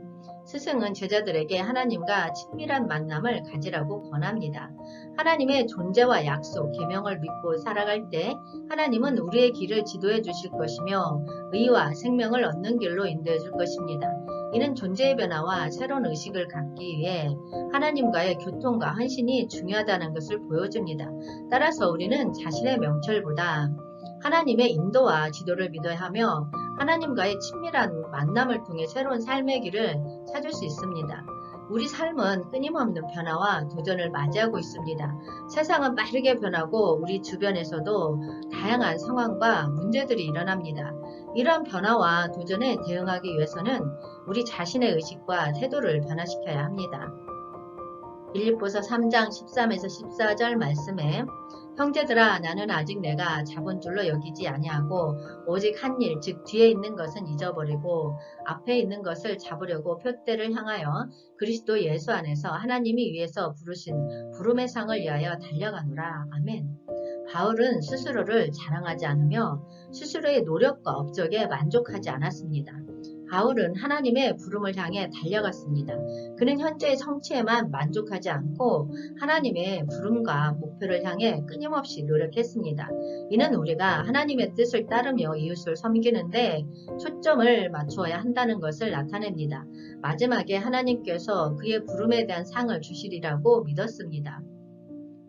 스승은 제자들에게 하나님과 친밀한 만남을 가지라고 권합니다. 하나님의 존재와 약속, 계명을 믿고 살아갈 때 하나님은 우리의 길을 지도해 주실 것이며 의와 생명을 얻는 길로 인도해 줄 것입니다. 이는 존재의 변화와 새로운 의식을 갖기 위해 하나님과의 교통과 헌신이 중요하다는 것을 보여줍니다. 따라서 우리는 자신의 명철보다 하나님의 인도와 지도를 믿어야 하며 하나님과의 친밀한 만남을 통해 새로운 삶의 길을 찾을 수 있습니다. 우리 삶은 끊임없는 변화와 도전을 맞이하고 있습니다. 세상은 빠르게 변하고 우리 주변에서도 다양한 상황과 문제들이 일어납니다. 이런 변화와 도전에 대응하기 위해서는 우리 자신의 의식과 태도를 변화시켜야 합니다. 빌립보서 3장 13에서 14절 말씀에 형제들아 나는 아직 내가 잡은 줄로 여기지 아니하고 오직 한 일 즉 뒤에 있는 것은 잊어버리고 앞에 있는 것을 잡으려고 표대를 향하여 그리스도 예수 안에서 하나님이 위에서 부르신 부름의 상을 위하여 달려가노라. 아멘. 바울은 스스로를 자랑하지 않으며 스스로의 노력과 업적에 만족하지 않았습니다. 바울은 하나님의 부름을 향해 달려갔습니다. 그는 현재의 성취에만 만족하지 않고 하나님의 부름과 목표를 향해 끊임없이 노력했습니다. 이는 우리가 하나님의 뜻을 따르며 이웃을 섬기는데 초점을 맞추어야 한다는 것을 나타냅니다. 마지막에 하나님께서 그의 부름에 대한 상을 주시리라고 믿었습니다.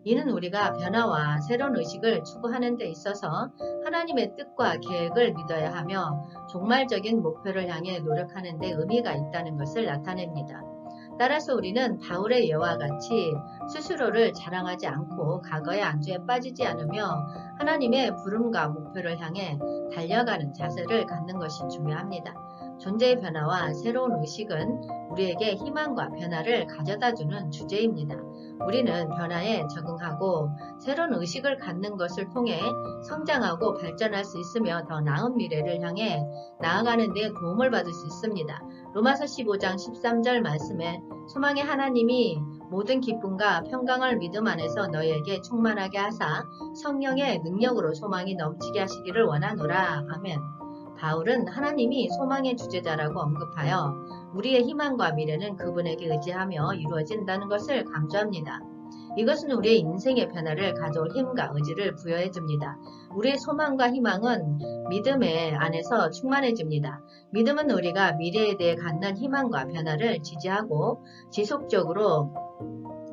이는 우리가 변화와 새로운 의식을 추구하는 데 있어서 하나님의 뜻과 계획을 믿어야 하며 종말적인 목표를 향해 노력하는 데 의미가 있다는 것을 나타냅니다. 따라서 우리는 바울의 예와 같이 스스로를 자랑하지 않고 과거의 안주에 빠지지 않으며 하나님의 부름과 목표를 향해 달려가는 자세를 갖는 것이 중요합니다. 존재의 변화와 새로운 의식은 우리에게 희망과 변화를 가져다주는 주제입니다. 우리는 변화에 적응하고 새로운 의식을 갖는 것을 통해 성장하고 발전할 수 있으며 더 나은 미래를 향해 나아가는 데 도움을 받을 수 있습니다. 로마서 15장 13절 말씀에 소망의 하나님이 모든 기쁨과 평강을 믿음 안에서 너희에게 충만하게 하사 성령의 능력으로 소망이 넘치게 하시기를 원하노라. 아멘. 바울은 하나님이 소망의 주제자라고 언급하여 우리의 희망과 미래는 그분에게 의지하며 이루어진다는 것을 강조합니다. 이것은 우리의 인생의 변화를 가져올 힘과 의지를 부여해 줍니다. 우리의 소망과 희망은 믿음의 안에서 충만해집니다. 믿음은 우리가 미래에 대해 갖는 희망과 변화를 지지하고 지속적으로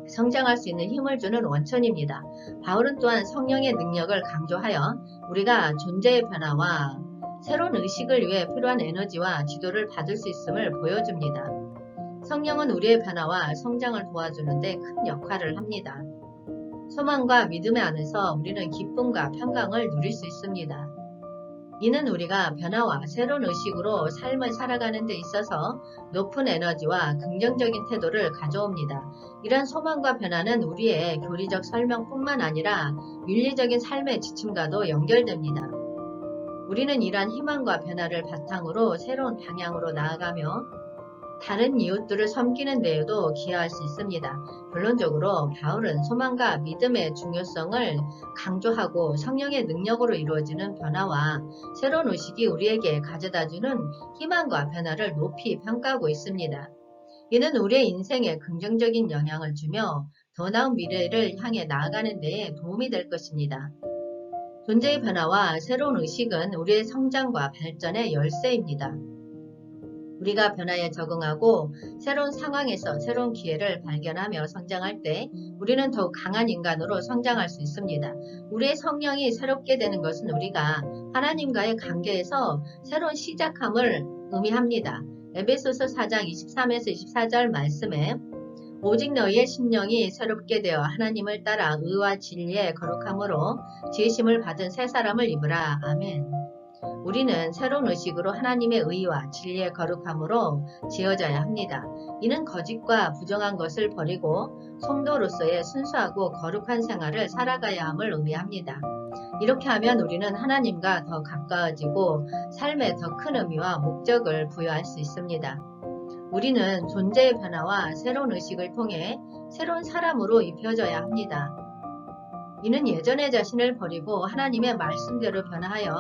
성장할 수 있는 힘을 주는 원천입니다. 바울은 또한 성령의 능력을 강조하여 우리가 존재의 변화와 새로운 의식을 위해 필요한 에너지와 지도를 받을 수 있음을 보여줍니다. 성령은 우리의 변화와 성장을 도와주는 데 큰 역할을 합니다. 소망과 믿음의 안에서 우리는 기쁨과 평강을 누릴 수 있습니다. 이는 우리가 변화와 새로운 의식으로 삶을 살아가는 데 있어서 높은 에너지와 긍정적인 태도를 가져옵니다. 이런 소망과 변화는 우리의 교리적 설명뿐만 아니라 윤리적인 삶의 지침과도 연결됩니다. 우리는 이러한 희망과 변화를 바탕으로 새로운 방향으로 나아가며 다른 이웃들을 섬기는 데에도 기여할 수 있습니다. 결론적으로 바울은 소망과 믿음의 중요성을 강조하고 성령의 능력으로 이루어지는 변화와 새로운 의식이 우리에게 가져다주는 희망과 변화를 높이 평가하고 있습니다. 이는 우리의 인생에 긍정적인 영향을 주며 더 나은 미래를 향해 나아가는 데에 도움이 될 것입니다. 존재의 변화와 새로운 의식은 우리의 성장과 발전의 열쇠입니다. 우리가 변화에 적응하고 새로운 상황에서 새로운 기회를 발견하며 성장할 때 우리는 더욱 강한 인간으로 성장할 수 있습니다. 우리의 성령이 새롭게 되는 것은 우리가 하나님과의 관계에서 새로운 시작함을 의미합니다. 에베소서 4장 23에서 24절 말씀에 오직 너희의 심령이 새롭게 되어 하나님을 따라 의와 진리의 거룩함으로 지으심을 받은 새 사람을 입으라. 아멘. 우리는 새로운 의식으로 하나님의 의와 진리의 거룩함으로 지어져야 합니다. 이는 거짓과 부정한 것을 버리고 성도로서의 순수하고 거룩한 생활을 살아가야 함을 의미합니다. 이렇게 하면 우리는 하나님과 더 가까워지고 삶에 더 큰 의미와 목적을 부여할 수 있습니다. 우리는 존재의 변화와 새로운 의식을 통해 새로운 사람으로 입혀져야 합니다. 이는 예전의 자신을 버리고 하나님의 말씀대로 변화하여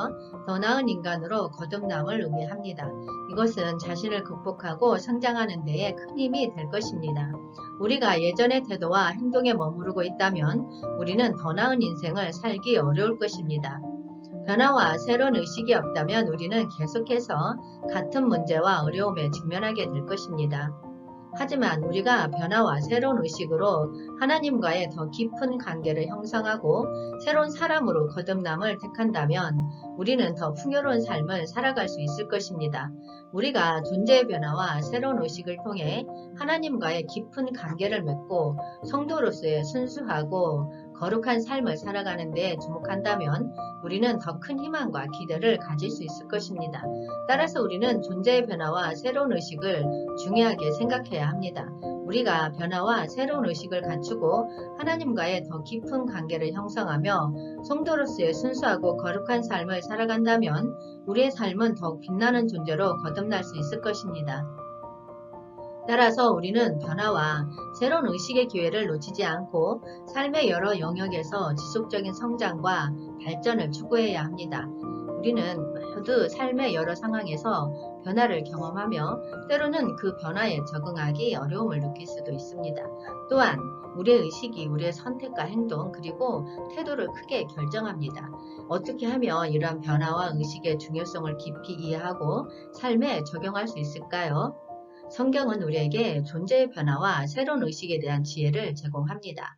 더 나은 인간으로 거듭남을 의미합니다. 이것은 자신을 극복하고 성장하는 데에 큰 힘이 될 것입니다. 우리가 예전의 태도와 행동에 머무르고 있다면 우리는 더 나은 인생을 살기 어려울 것입니다. 변화와 새로운 의식이 없다면 우리는 계속해서 같은 문제와 어려움에 직면하게 될 것입니다. 하지만 우리가 변화와 새로운 의식으로 하나님과의 더 깊은 관계를 형성하고 새로운 사람으로 거듭남을 택한다면 우리는 더 풍요로운 삶을 살아갈 수 있을 것입니다. 우리가 존재의 변화와 새로운 의식을 통해 하나님과의 깊은 관계를 맺고 성도로서의 순수하고 거룩한 삶을 살아가는 데 주목한다면 우리는 더 큰 희망과 기대를 가질 수 있을 것입니다. 따라서 우리는 존재의 변화와 새로운 의식을 중요하게 생각해야 합니다. 우리가 변화와 새로운 의식을 갖추고 하나님과의 더 깊은 관계를 형성하며 성도로서의 순수하고 거룩한 삶을 살아간다면 우리의 삶은 더욱 빛나는 존재로 거듭날 수 있을 것입니다. 따라서 우리는 변화와 새로운 의식의 기회를 놓치지 않고 삶의 여러 영역에서 지속적인 성장과 발전을 추구해야 합니다. 우리는 모두 삶의 여러 상황에서 변화를 경험하며 때로는 그 변화에 적응하기 어려움을 느낄 수도 있습니다. 또한 우리의 의식이 우리의 선택과 행동 그리고 태도를 크게 결정합니다. 어떻게 하면 이러한 변화와 의식의 중요성을 깊이 이해하고 삶에 적용할 수 있을까요? 성경은 우리에게 존재의 변화와 새로운 의식에 대한 지혜를 제공합니다.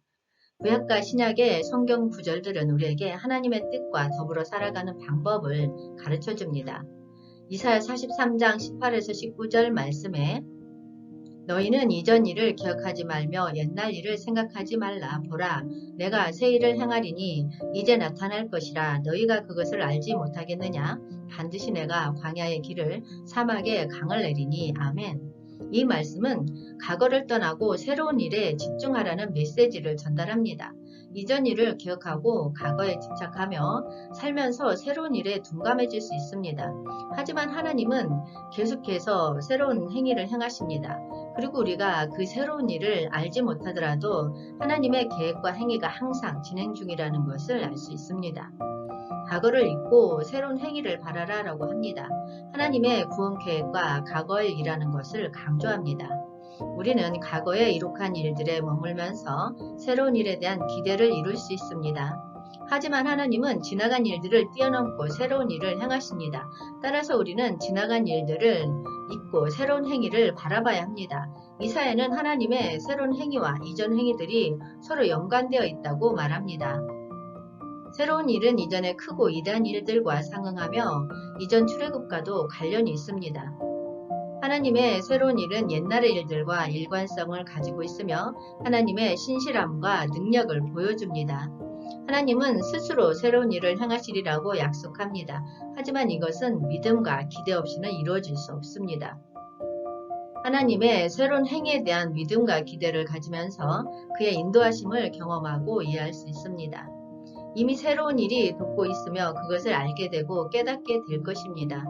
구약과 신약의 성경 구절들은 우리에게 하나님의 뜻과 더불어 살아가는 방법을 가르쳐 줍니다. 이사야 43장 18에서 19절 말씀에 너희는 이전 일을 기억하지 말며 옛날 일을 생각하지 말라. 보라, 내가 새 일을 행하리니 이제 나타날 것이라. 너희가 그것을 알지 못하겠느냐? 반드시 내가 광야의 길을 사막에 강을 내리니. 아멘. 이 말씀은 과거를 떠나고 새로운 일에 집중하라는 메시지를 전달합니다. 이전 일을 기억하고 과거에 집착하며 살면서 새로운 일에 둔감해질 수 있습니다. 하지만 하나님은 계속해서 새로운 행위를 행하십니다. 그리고 우리가 그 새로운 일을 알지 못하더라도 하나님의 계획과 행위가 항상 진행 중이라는 것을 알 수 있습니다. 과거를 잊고 새로운 행위를 바라라 라고 합니다. 하나님의 구원 계획과 과거의 일하는 것을 강조합니다. 우리는 과거에 이룩한 일들에 머물면서 새로운 일에 대한 기대를 이룰 수 있습니다. 하지만 하나님은 지나간 일들을 뛰어넘고 새로운 일을 행하십니다. 따라서 우리는 지나간 일들을 잊고 새로운 행위를 바라봐야 합니다. 이사야는 하나님의 새로운 행위와 이전 행위들이 서로 연관되어 있다고 말합니다. 새로운 일은 이전의 크고 위대한 일들과 상응하며 이전 출애굽과도 관련이 있습니다. 하나님의 새로운 일은 옛날의 일들과 일관성을 가지고 있으며 하나님의 신실함과 능력을 보여줍니다. 하나님은 스스로 새로운 일을 행하시리라고 약속합니다. 하지만 이것은 믿음과 기대 없이는 이루어질 수 없습니다. 하나님의 새로운 행위에 대한 믿음과 기대를 가지면서 그의 인도하심을 경험하고 이해할 수 있습니다. 이미 새로운 일이 돋고 있으며 그것을 알게 되고 깨닫게 될 것입니다.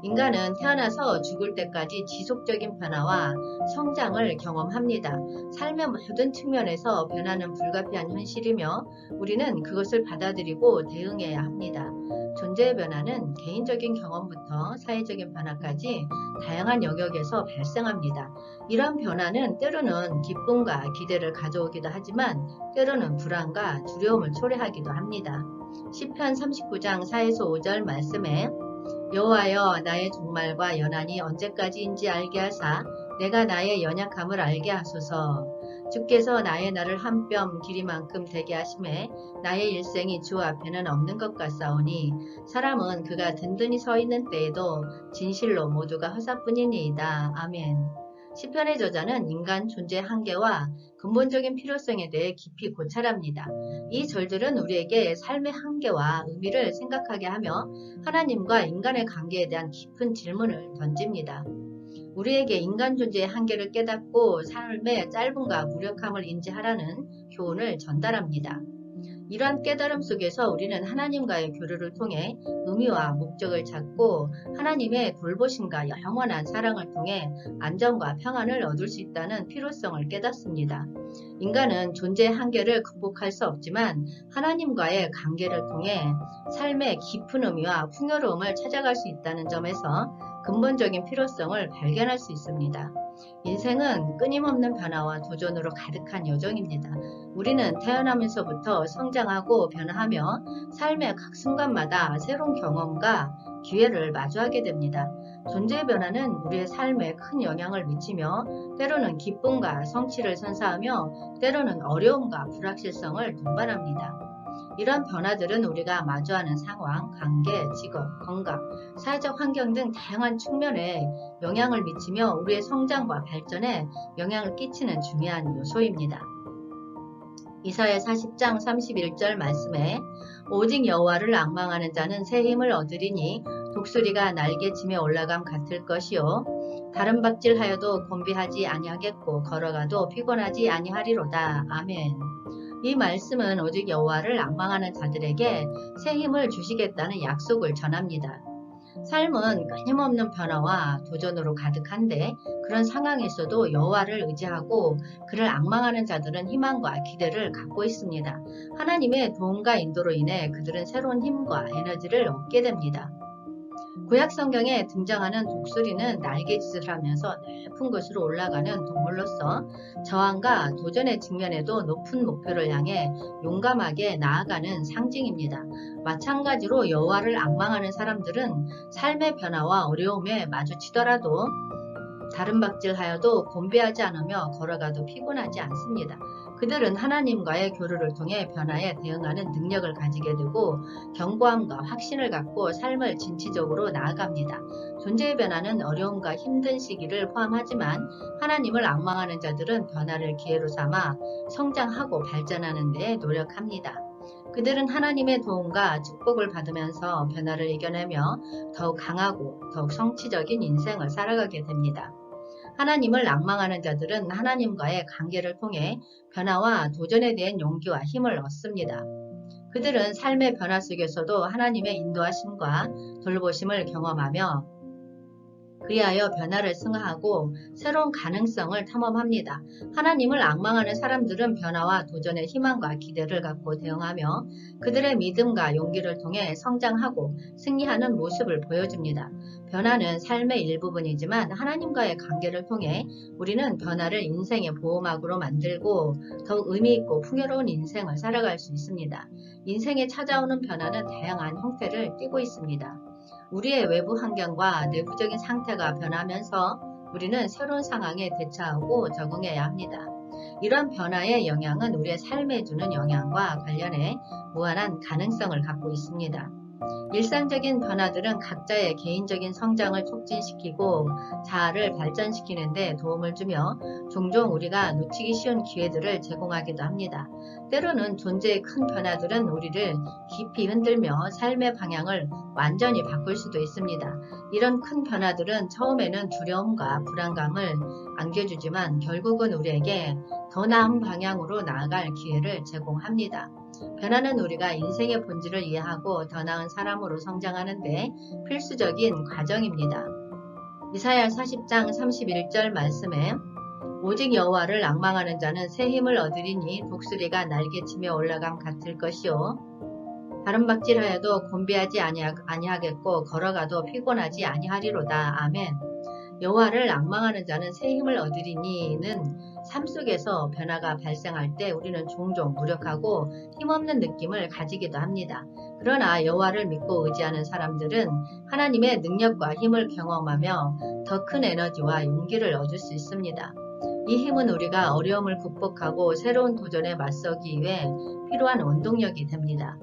인간은 태어나서 죽을 때까지 지속적인 변화와 성장을 경험합니다. 삶의 모든 측면에서 변화는 불가피한 현실이며 우리는 그것을 받아들이고 대응해야 합니다. 존재의 변화는 개인적인 경험부터 사회적인 변화까지 다양한 영역에서 발생합니다. 이런 변화는 때로는 기쁨과 기대를 가져오기도 하지만 때로는 불안과 두려움을 초래하기도 합니다. 시편 39장 4에서 5절 말씀에 여호와여 나의 종말과 연한이 언제까지인지 알게 하사 내가 나의 연약함을 알게 하소서. 주께서 나의 날을 한 뼘 길이만큼 되게 하심에 나의 일생이 주 앞에는 없는 것 같사오니 사람은 그가 든든히 서 있는 때에도 진실로 모두가 허사뿐이니이다. 아멘. 시편의 저자는 인간 존재의 한계와 근본적인 필요성에 대해 깊이 고찰합니다. 이 절들은 우리에게 삶의 한계와 의미를 생각하게 하며 하나님과 인간의 관계에 대한 깊은 질문을 던집니다. 우리에게 인간 존재의 한계를 깨닫고 삶의 짧음과 무력함을 인지하라는 교훈을 전달합니다. 이러한 깨달음 속에서 우리는 하나님과의 교류를 통해 의미와 목적을 찾고 하나님의 돌보심과 영원한 사랑을 통해 안정과 평안을 얻을 수 있다는 필요성을 깨닫습니다. 인간은 존재의 한계를 극복할 수 없지만 하나님과의 관계를 통해 삶의 깊은 의미와 풍요로움을 찾아갈 수 있다는 점에서 근본적인 필요성을 발견할 수 있습니다. 인생은 끊임없는 변화와 도전으로 가득한 여정입니다. 우리는 태어나면서부터 성장하고 변화하며 삶의 각 순간마다 새로운 경험과 기회를 마주하게 됩니다. 존재의 변화는 우리의 삶에 큰 영향을 미치며 때로는 기쁨과 성취를 선사하며 때로는 어려움과 불확실성을 동반합니다. 이런 변화들은 우리가 마주하는 상황, 관계, 직업, 건강, 사회적 환경 등 다양한 측면에 영향을 미치며 우리의 성장과 발전에 영향을 끼치는 중요한 요소입니다. 이사야 40장 31절 말씀에 오직 여호와를 앙망하는 자는 새 힘을 얻으리니 독수리가 날개침에 올라감 같을 것이요 다른 박질하여도 곤비하지 아니하겠고 걸어가도 피곤하지 아니하리로다. 아멘. 이 말씀은 오직 여호와를 앙망하는 자들에게 새 힘을 주시겠다는 약속을 전합니다. 삶은 끊임없는 변화와 도전으로 가득한데 그런 상황에서도 여호와를 의지하고 그를 앙망하는 자들은 희망과 기대를 갖고 있습니다. 하나님의 도움과 인도로 인해 그들은 새로운 힘과 에너지를 얻게 됩니다. 구약 성경에 등장하는 독수리는 날개짓을 하면서 높은 곳으로 올라가는 동물로서 저항과 도전의 직면에도 높은 목표를 향해 용감하게 나아가는 상징입니다. 마찬가지로 여호와를 앙망하는 사람들은 삶의 변화와 어려움에 마주치더라도 다른 박질하여도 곤비하지 않으며 걸어가도 피곤하지 않습니다. 그들은 하나님과의 교류를 통해 변화에 대응하는 능력을 가지게 되고 견고함과 확신을 갖고 삶을 진취적으로 나아갑니다. 존재의 변화는 어려움과 힘든 시기를 포함하지만 하나님을 앙망하는 자들은 변화를 기회로 삼아 성장하고 발전하는 데 노력합니다. 그들은 하나님의 도움과 축복을 받으면서 변화를 이겨내며 더욱 강하고 더욱 성취적인 인생을 살아가게 됩니다. 하나님을 낭망하는 자들은 하나님과의 관계를 통해 변화와 도전에 대한 용기와 힘을 얻습니다. 그들은 삶의 변화 속에서도 하나님의 인도하심과 돌보심을 경험하며 그리하여 변화를 승화하고 새로운 가능성을 탐험합니다. 하나님을 앙망하는 사람들은 변화와 도전의 희망과 기대를 갖고 대응하며 그들의 믿음과 용기를 통해 성장하고 승리하는 모습을 보여줍니다. 변화는 삶의 일부분이지만 하나님과의 관계를 통해 우리는 변화를 인생의 보호막으로 만들고 더욱 의미 있고 풍요로운 인생을 살아갈 수 있습니다. 인생에 찾아오는 변화는 다양한 형태를 띠고 있습니다. 우리의 외부 환경과 내부적인 상태가 변하면서 우리는 새로운 상황에 대처하고 적응해야 합니다. 이런 변화의 영향은 우리의 삶에 주는 영향과 관련해 무한한 가능성을 갖고 있습니다. 일상적인 변화들은 각자의 개인적인 성장을 촉진시키고 자아를 발전시키는 데 도움을 주며 종종 우리가 놓치기 쉬운 기회들을 제공하기도 합니다. 때로는 존재의 큰 변화들은 우리를 깊이 흔들며 삶의 방향을 완전히 바꿀 수도 있습니다. 이런 큰 변화들은 처음에는 두려움과 불안감을 안겨주지만 결국은 우리에게 더 나은 방향으로 나아갈 기회를 제공합니다. 변화는 우리가 인생의 본질을 이해하고 더 나은 사람으로 성장하는 데 필수적인 과정입니다. 이사야 40장 31절 말씀에 오직 여호와를 앙망하는 자는 새 힘을 얻으리니 독수리가 날개치며 올라감 같을 것이요 다른 박질하여도 곤비하지 아니하겠고 걸어가도 피곤하지 아니하리로다. 아멘. 여호와를 앙망하는 자는 새 힘을 얻으리니는 삶 속에서 변화가 발생할 때 우리는 종종 무력하고 힘없는 느낌을 가지기도 합니다. 그러나 여호와를 믿고 의지하는 사람들은 하나님의 능력과 힘을 경험하며 더 큰 에너지와 용기를 얻을 수 있습니다. 이 힘은 우리가 어려움을 극복하고 새로운 도전에 맞서기 위해 필요한 원동력이 됩니다.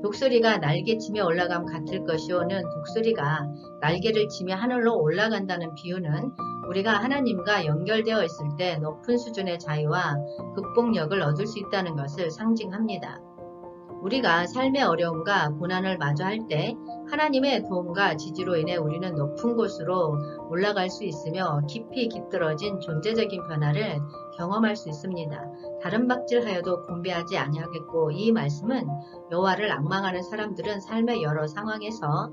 독수리가 날개치며 올라감 같을 것이오는 독수리가 날개를 치며 하늘로 올라간다는 비유는 우리가 하나님과 연결되어 있을 때 높은 수준의 자유와 극복력을 얻을 수 있다는 것을 상징합니다. 우리가 삶의 어려움과 고난을 마주할 때 하나님의 도움과 지지로 인해 우리는 높은 곳으로 올라갈 수 있으며 깊이 깃들어진 존재적인 변화를 경험할 수 있습니다. 다른 박질하여도 곤비하지 아니하겠고 이 말씀은 여호와를 앙망하는 사람들은 삶의 여러 상황에서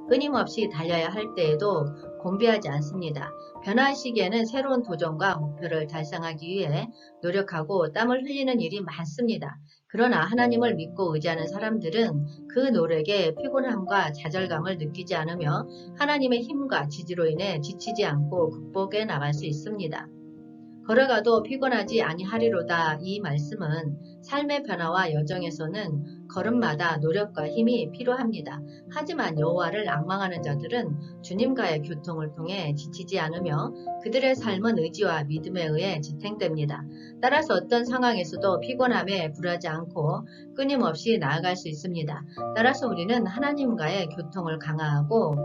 끊임없이 달려야 할 때에도 곤비하지 않습니다. 변화의 시기에는 새로운 도전과 목표를 달성하기 위해 노력하고 땀을 흘리는 일이 많습니다. 그러나 하나님을 믿고 의지하는 사람들은 그 노력에 피곤함과 좌절감을 느끼지 않으며 하나님의 힘과 지지로 인해 지치지 않고 극복해 나갈 수 있습니다. 걸어가도 피곤하지 아니하리로다. 이 말씀은 삶의 변화와 여정에서는 걸음마다 노력과 힘이 필요합니다. 하지만 여호와를 앙망하는 자들은 주님과의 교통을 통해 지치지 않으며 그들의 삶은 의지와 믿음에 의해 지탱됩니다. 따라서 어떤 상황에서도 피곤함에 굴하지 않고 끊임없이 나아갈 수 있습니다. 따라서 우리는 하나님과의 교통을 강화하고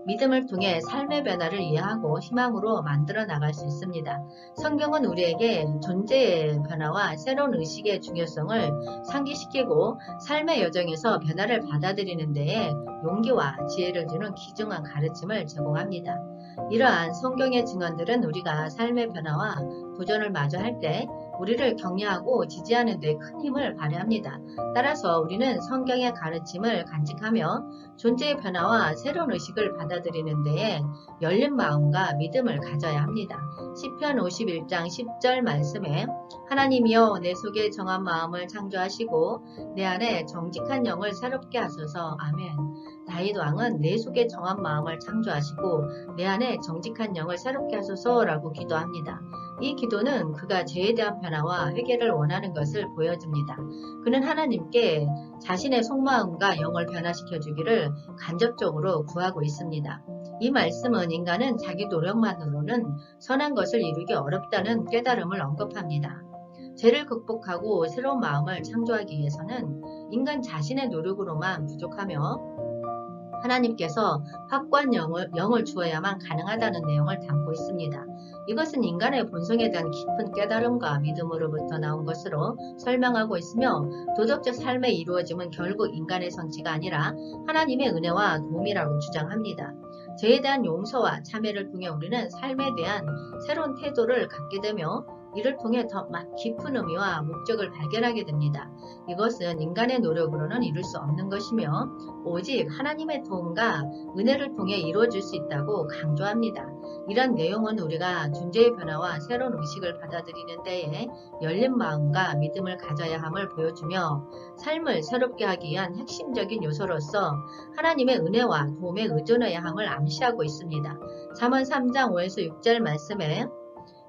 믿음을 통해 삶의 변화를 이해하고 희망으로 만들어 나갈 수 있습니다. 성경은 우리에게 존재의 변화와 새로운 의식의 중요성을 상기시키고 삶의 여정에서 변화를 받아들이는 데에 용기와 지혜를 주는 귀중한 가르침을 제공합니다. 이러한 성경의 증언들은 우리가 삶의 변화와 도전을 마주할 때 우리를 격려하고 지지하는 데 큰 힘을 발휘합니다. 따라서 우리는 성경의 가르침을 간직하며 존재의 변화와 새로운 의식을 받아들이는 데에 열린 마음과 믿음을 가져야 합니다. 시편 51장 10절 말씀에 하나님이여 내 속에 정한 마음을 창조하시고 내 안에 정직한 영을 새롭게 하소서. 아멘. 다윗 왕은 내 속에 정한 마음을 창조하시고 내 안에 정직한 영을 새롭게 하소서라고 기도합니다. 이 기도는 그가 죄에 대한 변화와 회개를 원하는 것을 보여줍니다. 그는 하나님께 자신의 속마음과 영을 변화시켜 주기를 간접적으로 구하고 있습니다. 이 말씀은 인간은 자기 노력만으로는 선한 것을 이루기 어렵다는 깨달음을 언급합니다. 죄를 극복하고 새로운 마음을 창조하기 위해서는 인간 자신의 노력으로만 부족하며 하나님께서 확고한 영을 주어야만 가능하다는 내용을 담고 있습니다. 이것은 인간의 본성에 대한 깊은 깨달음과 믿음으로부터 나온 것으로 설명하고 있으며 도덕적 삶의 이루어짐은 결국 인간의 성취가 아니라 하나님의 은혜와 도움이라고 주장합니다. 죄에 대한 용서와 참회를 통해 우리는 삶에 대한 새로운 태도를 갖게 되며 이를 통해 더 깊은 의미와 목적을 발견하게 됩니다. 이것은 인간의 노력으로는 이룰 수 없는 것이며 오직 하나님의 도움과 은혜를 통해 이루어질 수 있다고 강조합니다. 이런 내용은 우리가 존재의 변화와 새로운 의식을 받아들이는 데에 열린 마음과 믿음을 가져야 함을 보여주며 삶을 새롭게 하기 위한 핵심적인 요소로서 하나님의 은혜와 도움에 의존해야 함을 암시하고 있습니다. 잠언 3장 5에서 6절 말씀에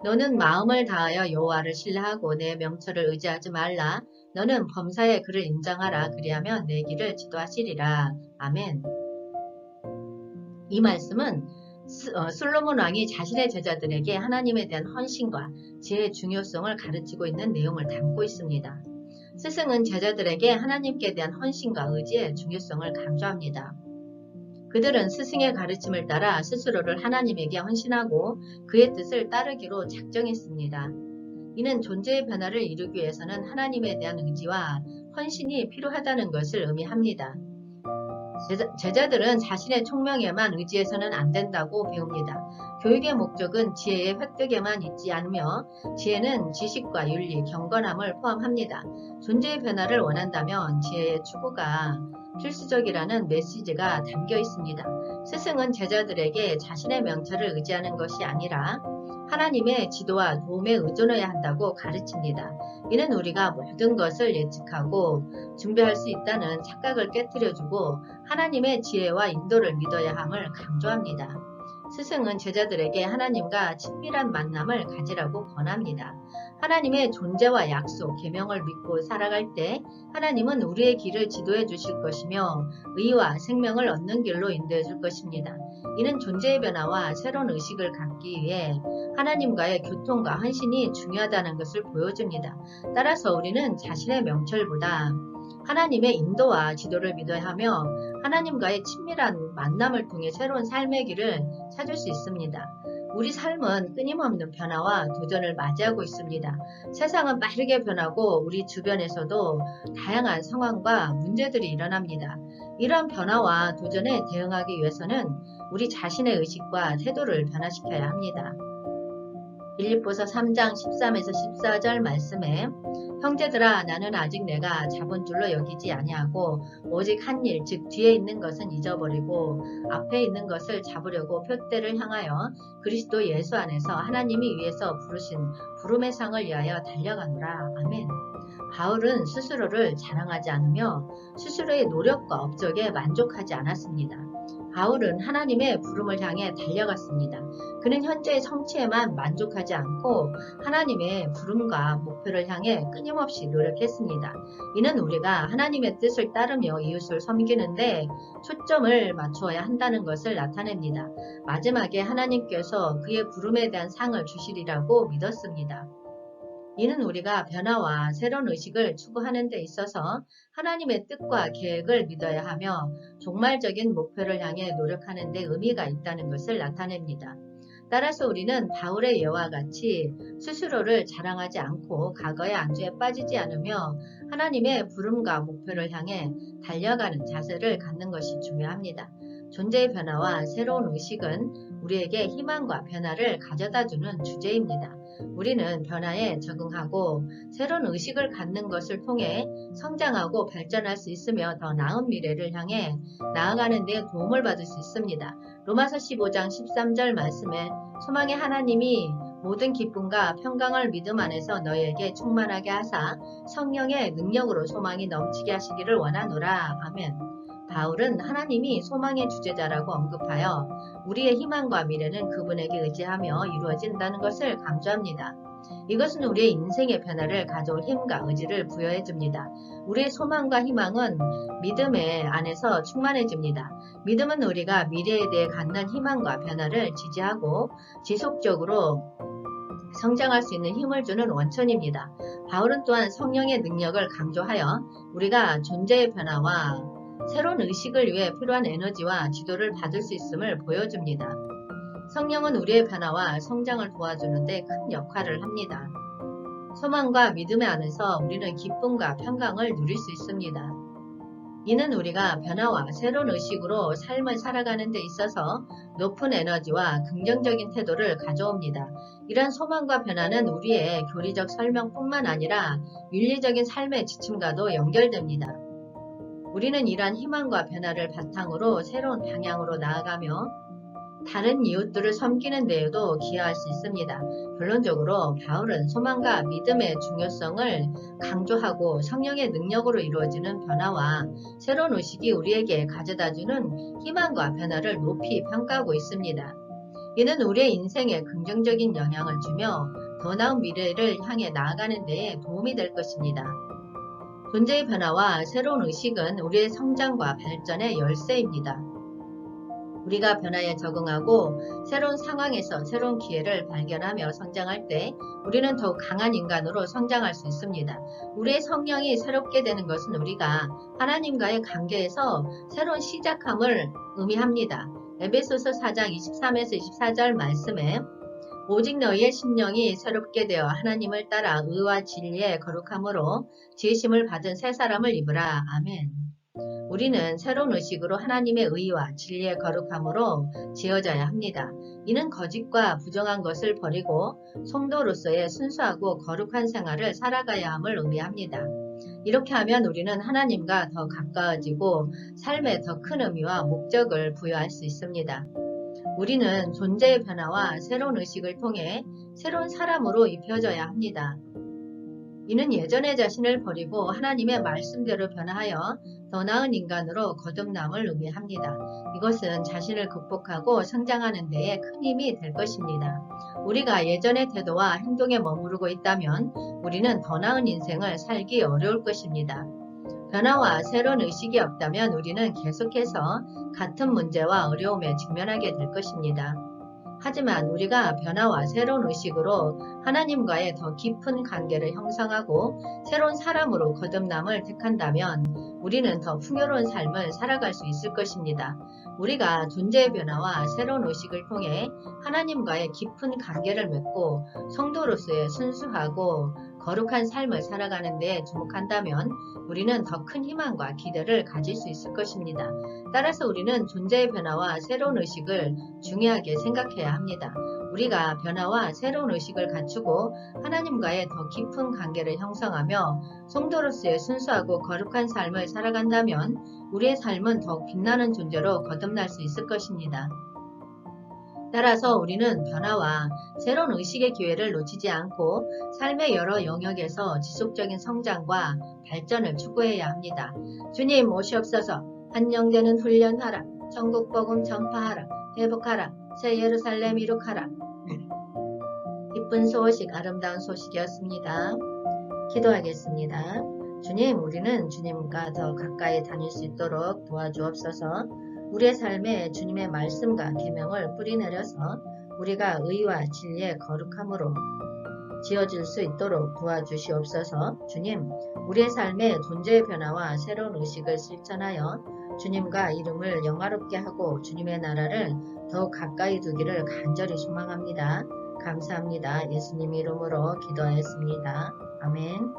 너는 마음을 다하여 여호와를 신뢰하고 내 명철을 의지하지 말라. 너는 범사에 그를 인정하라. 그리하면 내 길을 지도하시리라. 아멘. 이 말씀은 솔로몬 왕이 자신의 제자들에게 하나님에 대한 헌신과 지혜의 중요성을 가르치고 있는 내용을 담고 있습니다. 스승은 제자들에게 하나님께 대한 헌신과 의지의 중요성을 강조합니다. 그들은 스승의 가르침을 따라 스스로를 하나님에게 헌신하고 그의 뜻을 따르기로 작정했습니다. 이는 존재의 변화를 이루기 위해서는 하나님에 대한 의지와 헌신이 필요하다는 것을 의미합니다. 제자들은 자신의 총명에만 의지해서는 안 된다고 배웁니다. 교육의 목적은 지혜의 획득에만 있지 않으며 지혜는 지식과 윤리, 경건함을 포함합니다. 존재의 변화를 원한다면 지혜의 추구가 필수적이라는 메시지가 담겨 있습니다. 스승은 제자들에게 자신의 명철을 의지하는 것이 아니라 하나님의 지도와 도움에 의존해야 한다고 가르칩니다. 이는 우리가 모든 것을 예측하고 준비할 수 있다는 착각을 깨뜨려주고 하나님의 지혜와 인도를 믿어야 함을 강조합니다. 스승은 제자들에게 하나님과 친밀한 만남을 가지라고 권합니다. 하나님의 존재와 약속, 계명을 믿고 살아갈 때 하나님은 우리의 길을 지도해 주실 것이며 의와 생명을 얻는 길로 인도해 줄 것입니다. 이는 존재의 변화와 새로운 의식을 갖기 위해 하나님과의 교통과 헌신이 중요하다는 것을 보여줍니다. 따라서 우리는 자신의 명철보다 하나님의 인도와 지도를 믿어야 하며 하나님과의 친밀한 만남을 통해 새로운 삶의 길을 찾을 수 있습니다. 우리 삶은 끊임없는 변화와 도전을 맞이하고 있습니다. 세상은 빠르게 변하고 우리 주변에서도 다양한 상황과 문제들이 일어납니다. 이러한 변화와 도전에 대응하기 위해서는 우리 자신의 의식과 태도를 변화시켜야 합니다. 빌립보서 3장 13에서 14절 말씀에 형제들아 나는 아직 내가 잡은 줄로 여기지 아니하고 오직 한 일 즉 뒤에 있는 것은 잊어버리고 앞에 있는 것을 잡으려고 표대를 향하여 그리스도 예수 안에서 하나님이 위에서 부르신 부름의 상을 위하여 달려가노라. 아멘. 바울은 스스로를 자랑하지 않으며 스스로의 노력과 업적에 만족하지 않았습니다. 바울은 하나님의 부름을 향해 달려갔습니다. 그는 현재의 성취에만 만족하지 않고 하나님의 부름과 목표를 향해 끊임없이 노력했습니다. 이는 우리가 하나님의 뜻을 따르며 이웃을 섬기는데 초점을 맞추어야 한다는 것을 나타냅니다. 마지막에 하나님께서 그의 부름에 대한 상을 주시리라고 믿었습니다. 이는 우리가 변화와 새로운 의식을 추구하는 데 있어서 하나님의 뜻과 계획을 믿어야 하며 종말적인 목표를 향해 노력하는 데 의미가 있다는 것을 나타냅니다. 따라서 우리는 바울의 예와 같이 스스로를 자랑하지 않고 과거의 안주에 빠지지 않으며 하나님의 부름과 목표를 향해 달려가는 자세를 갖는 것이 중요합니다. 존재의 변화와 새로운 의식은 우리에게 희망과 변화를 가져다주는 주제입니다. 우리는 변화에 적응하고 새로운 의식을 갖는 것을 통해 성장하고 발전할 수 있으며 더 나은 미래를 향해 나아가는 데 도움을 받을 수 있습니다. 로마서 15장 13절 말씀에 소망의 하나님이 모든 기쁨과 평강을 믿음 안에서 너희에게 충만하게 하사 성령의 능력으로 소망이 넘치게 하시기를 원하노라. 아멘. 바울은 하나님이 소망의 주제자라고 언급하여 우리의 희망과 미래는 그분에게 의지하며 이루어진다는 것을 강조합니다. 이것은 우리의 인생의 변화를 가져올 힘과 의지를 부여해 줍니다. 우리의 소망과 희망은 믿음의 안에서 충만해집니다. 믿음은 우리가 미래에 대해 갖는 희망과 변화를 지지하고 지속적으로 성장할 수 있는 힘을 주는 원천입니다. 바울은 또한 성령의 능력을 강조하여 우리가 존재의 변화와 새로운 의식을 위해 필요한 에너지와 지도를 받을 수 있음을 보여줍니다. 성령은 우리의 변화와 성장을 도와주는 데 큰 역할을 합니다. 소망과 믿음의 안에서 우리는 기쁨과 평강을 누릴 수 있습니다. 이는 우리가 변화와 새로운 의식으로 삶을 살아가는 데 있어서 높은 에너지와 긍정적인 태도를 가져옵니다. 이런 소망과 변화는 우리의 교리적 설명뿐만 아니라 윤리적인 삶의 지침과도 연결됩니다. 우리는 이러한 희망과 변화를 바탕으로 새로운 방향으로 나아가며 다른 이웃들을 섬기는 데에도 기여할 수 있습니다. 결론적으로 바울은 소망과 믿음의 중요성을 강조하고 성령의 능력으로 이루어지는 변화와 새로운 의식이 우리에게 가져다주는 희망과 변화를 높이 평가하고 있습니다. 이는 우리의 인생에 긍정적인 영향을 주며 더 나은 미래를 향해 나아가는 데에 도움이 될 것입니다. 존재의 변화와 새로운 의식은 우리의 성장과 발전의 열쇠입니다. 우리가 변화에 적응하고 새로운 상황에서 새로운 기회를 발견하며 성장할 때 우리는 더욱 강한 인간으로 성장할 수 있습니다. 우리의 성령이 새롭게 되는 것은 우리가 하나님과의 관계에서 새로운 시작함을 의미합니다. 에베소서 4장 23에서 24절 말씀에 오직 너희의 심령이 새롭게 되어 하나님을 따라 의와 진리의 거룩함으로 지으심을 받은 새 사람을 입으라. 아멘. 우리는 새로운 의식으로 하나님의 의와 진리의 거룩함으로 지어져야 합니다. 이는 거짓과 부정한 것을 버리고 성도로서의 순수하고 거룩한 생활을 살아가야 함을 의미합니다. 이렇게 하면 우리는 하나님과 더 가까워지고 삶에 더 큰 의미와 목적을 부여할 수 있습니다. 우리는 존재의 변화와 새로운 의식을 통해 새로운 사람으로 입혀져야 합니다. 이는 예전의 자신을 버리고 하나님의 말씀대로 변화하여 더 나은 인간으로 거듭남을 의미합니다. 이것은 자신을 극복하고 성장하는 데에 큰 힘이 될 것입니다. 우리가 예전의 태도와 행동에 머무르고 있다면 우리는 더 나은 인생을 살기 어려울 것입니다. 변화와 새로운 의식이 없다면 우리는 계속해서 같은 문제와 어려움에 직면하게 될 것입니다. 하지만 우리가 변화와 새로운 의식으로 하나님과의 더 깊은 관계를 형성하고 새로운 사람으로 거듭남을 택한다면 우리는 더 풍요로운 삶을 살아갈 수 있을 것입니다. 우리가 존재의 변화와 새로운 의식을 통해 하나님과의 깊은 관계를 맺고 성도로서의 순수하고 거룩한 삶을 살아가는 데 주목한다면 우리는 더 큰 희망과 기대를 가질 수 있을 것입니다. 따라서 우리는 존재의 변화와 새로운 의식을 중요하게 생각해야 합니다. 우리가 변화와 새로운 의식을 갖추고 하나님과의 더 깊은 관계를 형성하며 성도로서의 순수하고 거룩한 삶을 살아간다면 우리의 삶은 더욱 빛나는 존재로 거듭날 수 있을 것입니다. 따라서 우리는 변화와 새로운 의식의 기회를 놓치지 않고 삶의 여러 영역에서 지속적인 성장과 발전을 추구해야 합니다. 주님 오시옵소서. 한영되는 훈련하라. 천국 복음 전파하라. 회복하라. 새 예루살렘 이룩하라. 기쁜 소식, 아름다운 소식이었습니다. 기도하겠습니다. 주님, 우리는 주님과 더 가까이 다닐 수 있도록 도와주옵소서. 우리의 삶에 주님의 말씀과 계명을 뿌리내려서 우리가 의와 진리의 거룩함으로 지어질 수 있도록 도와주시옵소서. 주님, 우리의 삶에 존재의 변화와 새로운 의식을 실천하여 주님과 이름을 영화롭게 하고 주님의 나라를 더욱 가까이 두기를 간절히 소망합니다. 감사합니다. 예수님 이름으로 기도하였습니다. 아멘.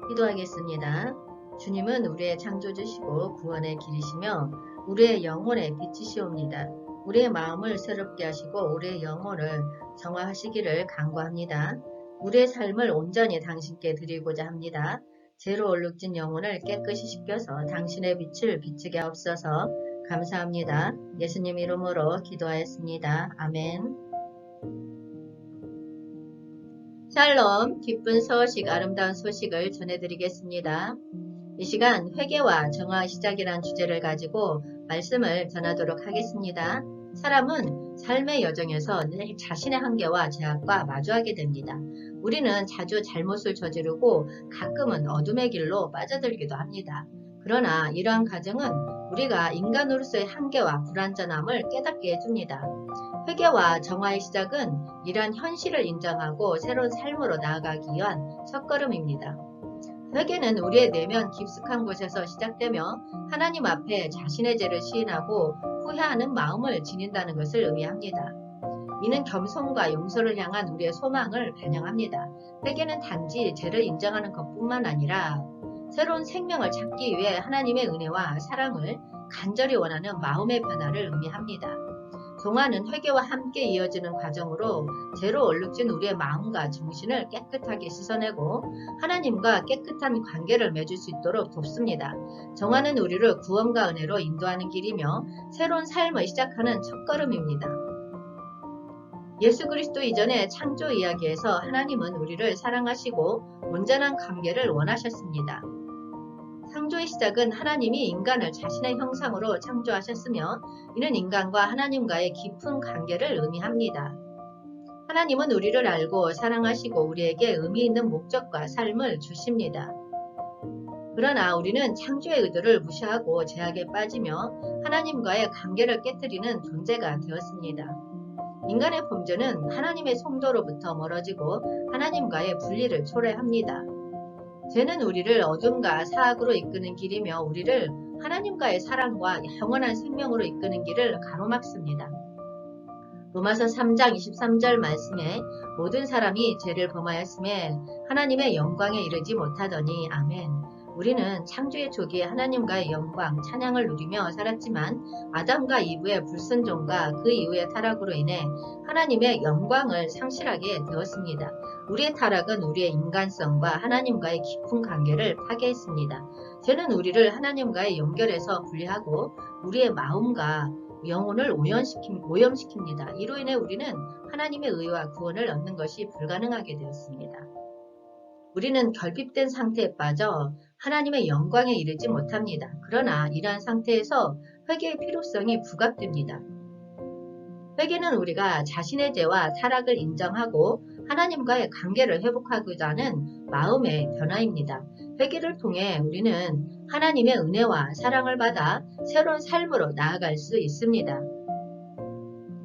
기도하겠습니다. 주님은 우리의 창조주시고 구원의 길이시며 우리의 영혼의 빛이시옵니다. 우리의 마음을 새롭게 하시고 우리의 영혼을 정화하시기를 간구합니다. 우리의 삶을 온전히 당신께 드리고자 합니다. 죄로 얼룩진 영혼을 깨끗이 씻겨서 당신의 빛을 비추게 하옵소서. 감사합니다. 예수님 이름으로 기도하였습니다. 아멘. 샬롬, 기쁜 소식, 아름다운 소식을 전해드리겠습니다. 이 시간 회개와 정화의 시작이란 주제를 가지고 말씀을 전하도록 하겠습니다. 사람은 삶의 여정에서 늘 자신의 한계와 제약과 마주하게 됩니다. 우리는 자주 잘못을 저지르고 가끔은 어둠의 길로 빠져들기도 합니다. 그러나 이러한 과정은 우리가 인간으로서의 한계와 불완전함을 깨닫게 해줍니다. 회개와 정화의 시작은 이러한 현실을 인정하고 새로운 삶으로 나아가기 위한 첫걸음입니다. 회개는 우리의 내면 깊숙한 곳에서 시작되며 하나님 앞에 자신의 죄를 시인하고 후회하는 마음을 지닌다는 것을 의미합니다. 이는 겸손과 용서를 향한 우리의 소망을 반영합니다. 회개는 단지 죄를 인정하는 것뿐만 아니라 새로운 생명을 찾기 위해 하나님의 은혜와 사랑을 간절히 원하는 마음의 변화를 의미합니다. 종아는 회개와 함께 이어지는 과정으로 죄로 얼룩진 우리의 마음과 정신을 깨끗하게 씻어내고 하나님과 깨끗한 관계를 맺을 수 있도록 돕습니다. 정화는 우리를 구원과 은혜로 인도하는 길이며 새로운 삶을 시작하는 첫걸음입니다. 예수 그리스도 이전의 창조 이야기에서 하나님은 우리를 사랑하시고 온전한 관계를 원하셨습니다. 창조의 시작은 하나님이 인간을 자신의 형상으로 창조하셨으며 이는 인간과 하나님과의 깊은 관계를 의미합니다. 하나님은 우리를 알고 사랑하시고 우리에게 의미 있는 목적과 삶을 주십니다. 그러나 우리는 창조의 의도를 무시하고 죄악에 빠지며 하나님과의 관계를 깨뜨리는 존재가 되었습니다. 인간의 범죄는 하나님의 성도로부터 멀어지고 하나님과의 분리를 초래합니다. 죄는 우리를 어둠과 사악으로 이끄는 길이며 우리를 하나님과의 사랑과 영원한 생명으로 이끄는 길을 가로막습니다. 로마서 3장 23절 말씀에 모든 사람이 죄를 범하였음에 하나님의 영광에 이르지 못하더니 아멘. 우리는 창조의 초기에 하나님과의 영광, 찬양을 누리며 살았지만 아담과 이브의 불순종과 그 이후의 타락으로 인해 하나님의 영광을 상실하게 되었습니다. 우리의 타락은 우리의 인간성과 하나님과의 깊은 관계를 파괴했습니다. 죄는 우리를 하나님과의 연결해서 분리하고 우리의 마음과 영혼을 오염시킵니다. 이로 인해 우리는 하나님의 의와 구원을 얻는 것이 불가능하게 되었습니다. 우리는 결핍된 상태에 빠져 하나님의 영광에 이르지 못합니다. 그러나 이러한 상태에서 회개의 필요성이 부각됩니다. 회개는 우리가 자신의 죄와 타락을 인정하고 하나님과의 관계를 회복하고자 하는 마음의 변화입니다. 회개를 통해 우리는 하나님의 은혜와 사랑을 받아 새로운 삶으로 나아갈 수 있습니다.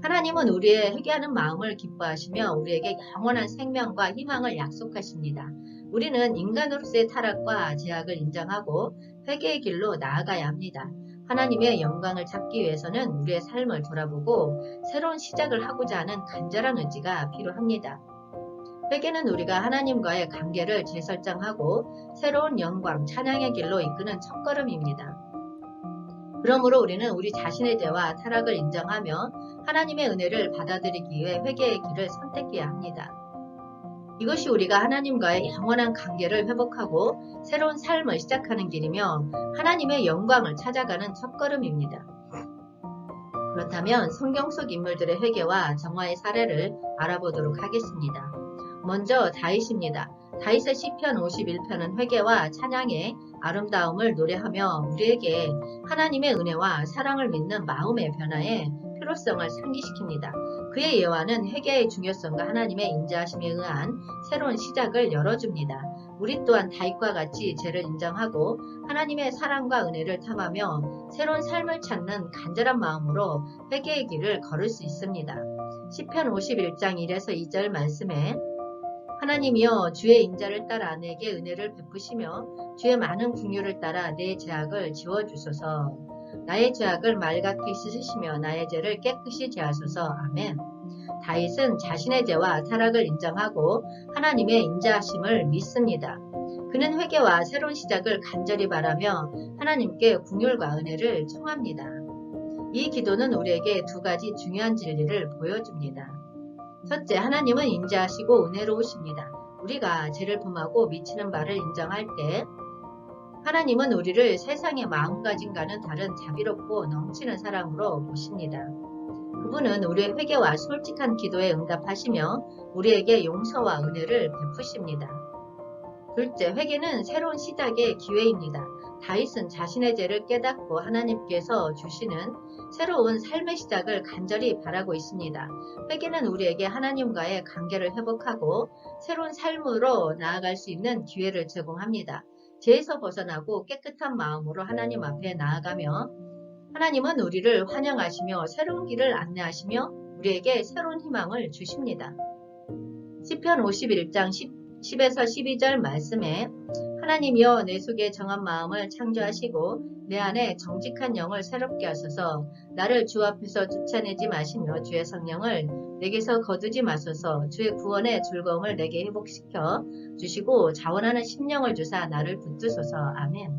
하나님은 우리의 회개하는 마음을 기뻐하시며 우리에게 영원한 생명과 희망을 약속하십니다. 우리는 인간으로서의 타락과 죄악을 인정하고 회개의 길로 나아가야 합니다. 하나님의 영광을 찾기 위해서는 우리의 삶을 돌아보고 새로운 시작을 하고자 하는 간절한 의지가 필요합니다. 회개는 우리가 하나님과의 관계를 재설정하고 새로운 영광, 찬양의 길로 이끄는 첫걸음입니다. 그러므로 우리는 우리 자신의 죄와 타락을 인정하며 하나님의 은혜를 받아들이기 위해 회개의 길을 선택해야 합니다. 이것이 우리가 하나님과의 영원한 관계를 회복하고 새로운 삶을 시작하는 길이며 하나님의 영광을 찾아가는 첫걸음입니다. 그렇다면 성경 속 인물들의 회개와 정화의 사례를 알아보도록 하겠습니다. 먼저 다윗입니다. 다윗의 시편 51편은 회개와 찬양의 아름다움을 노래하며 우리에게 하나님의 은혜와 사랑을 믿는 마음의 변화에 필요성을 상기시킵니다. 그의 예화는 회개의 중요성과 하나님의 인자하심에 의한 새로운 시작을 열어줍니다. 우리 또한 다윗과 같이 죄를 인정하고 하나님의 사랑과 은혜를 탐하며 새로운 삶을 찾는 간절한 마음으로 회개의 길을 걸을 수 있습니다. 시편 51장 1에서 2절 말씀에 하나님이여 주의 인자를 따라 내게 은혜를 베푸시며 주의 많은 긍휼을 따라 내 죄악을 지워주소서. 나의 죄악을 맑게 씻으시며 나의 죄를 깨끗이 제하소서. 아멘. 다윗은 자신의 죄와 타락을 인정하고 하나님의 인자하심을 믿습니다. 그는 회개와 새로운 시작을 간절히 바라며 하나님께 긍휼과 은혜를 청합니다. 이 기도는 우리에게 두 가지 중요한 진리를 보여줍니다. 첫째, 하나님은 인자하시고 은혜로우십니다. 우리가 죄를 범하고 미치는 바를 인정할 때 하나님은 우리를 세상의 마음가짐과는 다른 자비롭고 넘치는 사랑으로 보십니다. 그분은 우리의 회개와 솔직한 기도에 응답하시며 우리에게 용서와 은혜를 베푸십니다. 둘째, 회개는 새로운 시작의 기회입니다. 다윗은 자신의 죄를 깨닫고 하나님께서 주시는 새로운 삶의 시작을 간절히 바라고 있습니다. 회개는 우리에게 하나님과의 관계를 회복하고 새로운 삶으로 나아갈 수 있는 기회를 제공합니다. 죄에서 벗어나고 깨끗한 마음으로 하나님 앞에 나아가며 하나님은 우리를 환영하시며 새로운 길을 안내하시며 우리에게 새로운 희망을 주십니다. 시편 51장 10에서 12절 말씀에 하나님이여 내 속에 정한 마음을 창조하시고 내 안에 정직한 영을 새롭게 하소서. 나를 주 앞에서 쫓아내지 마시며 주의 성령을 내게서 거두지 마소서. 주의 구원의 즐거움을 내게 회복시켜 주시고 자원하는 심령을 주사 나를 붙드소서. 아멘.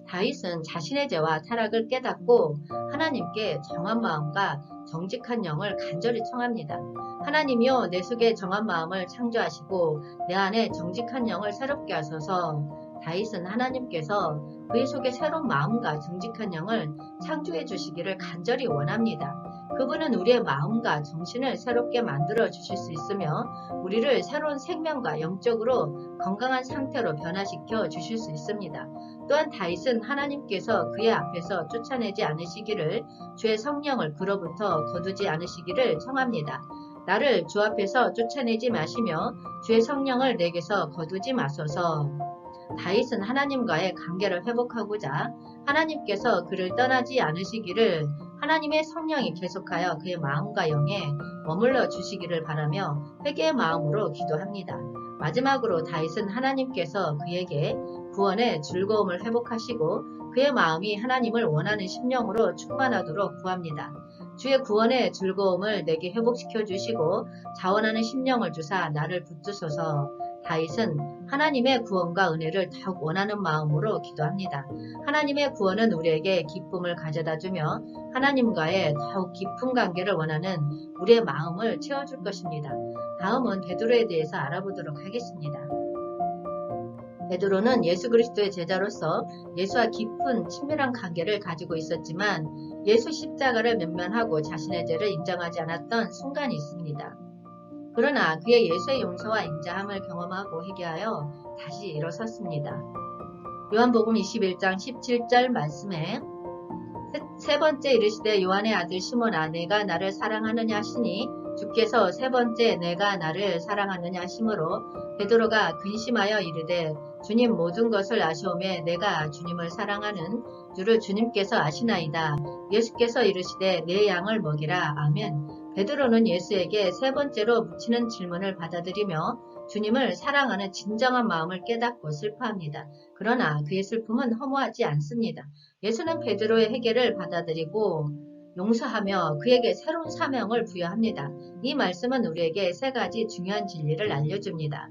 다윗은 자신의 죄와 타락을 깨닫고 하나님께 정한 마음과 정직한 영을 간절히 청합니다. 하나님이여, 내 속에 정한 마음을 창조하시고 내 안에 정직한 영을 새롭게 하소서. 다윗은 하나님께서 그의 속에 새로운 마음과 정직한 영을 창조해 주시기를 간절히 원합니다. 그분은 우리의 마음과 정신을 새롭게 만들어 주실 수 있으며 우리를 새로운 생명과 영적으로 건강한 상태로 변화시켜 주실 수 있습니다. 또한 다윗은 하나님께서 그의 앞에서 쫓아내지 않으시기를, 주의 성령을 그로부터 거두지 않으시기를 청합니다. 나를 주 앞에서 쫓아내지 마시며 주의 성령을 내게서 거두지 마소서. 다윗은 하나님과의 관계를 회복하고자 하나님께서 그를 떠나지 않으시기를, 하나님의 성령이 계속하여 그의 마음과 영에 머물러 주시기를 바라며 회개의 마음으로 기도합니다. 마지막으로 다윗은 하나님께서 그에게 구원의 즐거움을 회복하시고 그의 마음이 하나님을 원하는 심령으로 충만하도록 구합니다. 주의 구원의 즐거움을 내게 회복시켜 주시고 자원하는 심령을 주사 나를 붙드소서. 다윗은 하나님의 구원과 은혜를 더욱 원하는 마음으로 기도합니다. 하나님의 구원은 우리에게 기쁨을 가져다 주며 하나님과의 더욱 깊은 관계를 원하는 우리의 마음을 채워줄 것입니다. 다음은 베드로에 대해서 알아보도록 하겠습니다. 베드로는 예수 그리스도의 제자로서 예수와 깊은 친밀한 관계를 가지고 있었지만 예수 십자가를 면면하고 자신의 죄를 인정하지 않았던 순간이 있습니다. 그러나 그의 예수의 용서와 인자함을 경험하고 회개하여 다시 일어섰습니다. 요한복음 21장 17절 말씀에 세 번째 이르시되 요한의 아들 시몬아, 내가 나를 사랑하느냐 하시니 주께서 세 번째 내가 나를 사랑하느냐 하심으로 베드로가 근심하여 이르되 주님, 모든 것을 아시오매 내가 주님을 사랑하는 줄을 주님께서 아시나이다. 예수께서 이르시되 내 양을 먹이라. 아멘. 베드로는 예수에게 세 번째로 묻히는 질문을 받아들이며 주님을 사랑하는 진정한 마음을 깨닫고 슬퍼합니다. 그러나 그의 슬픔은 허무하지 않습니다. 예수는 베드로의 회개를 받아들이고 용서하며 그에게 새로운 사명을 부여합니다. 이 말씀은 우리에게 세 가지 중요한 진리를 알려줍니다.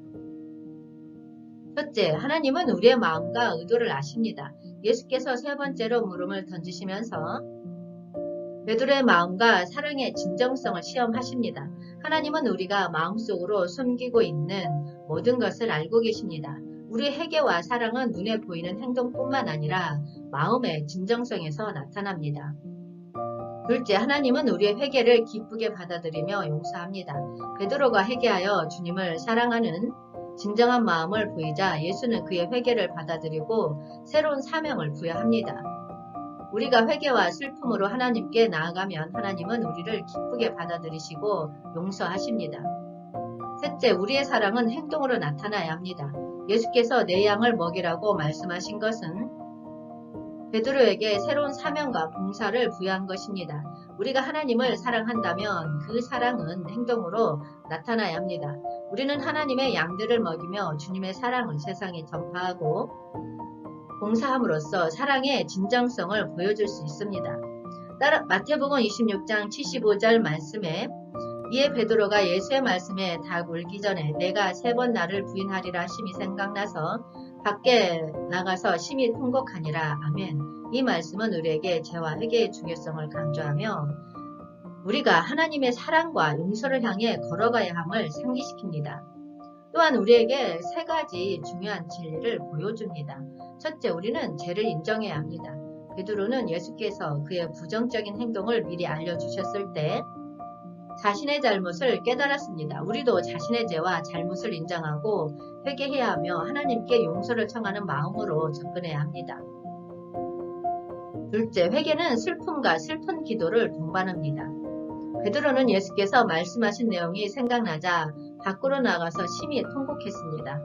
첫째, 하나님은 우리의 마음과 의도를 아십니다. 예수께서 세 번째로 물음을 던지시면서 베드로의 마음과 사랑의 진정성을 시험하십니다. 하나님은 우리가 마음속으로 숨기고 있는 모든 것을 알고 계십니다. 우리의 회개와 사랑은 눈에 보이는 행동뿐만 아니라 마음의 진정성에서 나타납니다. 둘째, 하나님은 우리의 회개를 기쁘게 받아들이며 용서합니다. 베드로가 회개하여 주님을 사랑하는 진정한 마음을 보이자 예수는 그의 회개를 받아들이고 새로운 사명을 부여합니다. 우리가 회개와 슬픔으로 하나님께 나아가면 하나님은 우리를 기쁘게 받아들이시고 용서하십니다. 셋째, 우리의 사랑은 행동으로 나타나야 합니다. 예수께서 내 양을 먹이라고 말씀하신 것은 베드로에게 새로운 사명과 봉사를 부여한 것입니다. 우리가 하나님을 사랑한다면 그 사랑은 행동으로 나타나야 합니다. 우리는 하나님의 양들을 먹이며 주님의 사랑을 세상에 전파하고 봉사함으로써 사랑의 진정성을 보여줄 수 있습니다. 따라 마태복음 26장 75절 말씀에 이에 베드로가 예수의 말씀에 닭 울기 전에 내가 세 번 나를 부인하리라 하심이 생각나서 밖에 나가서 심히 통곡하니라. 아멘. 이 말씀은 우리에게 죄와 회개의 중요성을 강조하며 우리가 하나님의 사랑과 용서를 향해 걸어가야 함을 상기시킵니다. 또한 우리에게 세 가지 중요한 진리를 보여줍니다. 첫째, 우리는 죄를 인정해야 합니다. 베드로는 예수께서 그의 부정적인 행동을 미리 알려주셨을 때 자신의 잘못을 깨달았습니다. 우리도 자신의 죄와 잘못을 인정하고 회개해야 하며 하나님께 용서를 청하는 마음으로 접근해야 합니다. 둘째, 회개는 슬픔과 슬픈 기도를 동반합니다. 베드로는 예수께서 말씀하신 내용이 생각나자 밖으로 나가서 심히 통곡했습니다.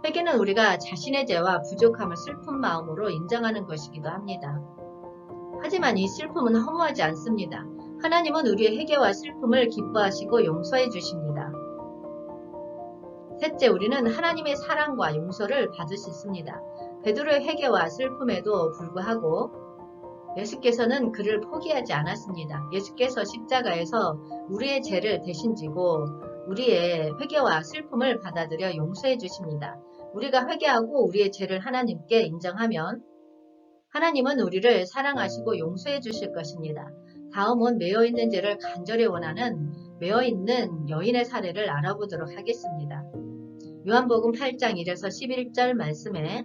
회개는 우리가 자신의 죄와 부족함을 슬픈 마음으로 인정하는 것이기도 합니다. 하지만 이 슬픔은 허무하지 않습니다. 하나님은 우리의 회개와 슬픔을 기뻐하시고 용서해 주십니다. 셋째, 우리는 하나님의 사랑과 용서를 받을 수 있습니다. 베드로의 회개와 슬픔에도 불구하고 예수께서는 그를 포기하지 않았습니다. 예수께서 십자가에서 우리의 죄를 대신 지고 우리의 회개와 슬픔을 받아들여 용서해 주십니다. 우리가 회개하고 우리의 죄를 하나님께 인정하면 하나님은 우리를 사랑하시고 용서해 주실 것입니다. 다음은 매어있는 죄를 간절히 원하는 매어있는 여인의 사례를 알아보도록 하겠습니다. 요한복음 8장 1에서 11절 말씀에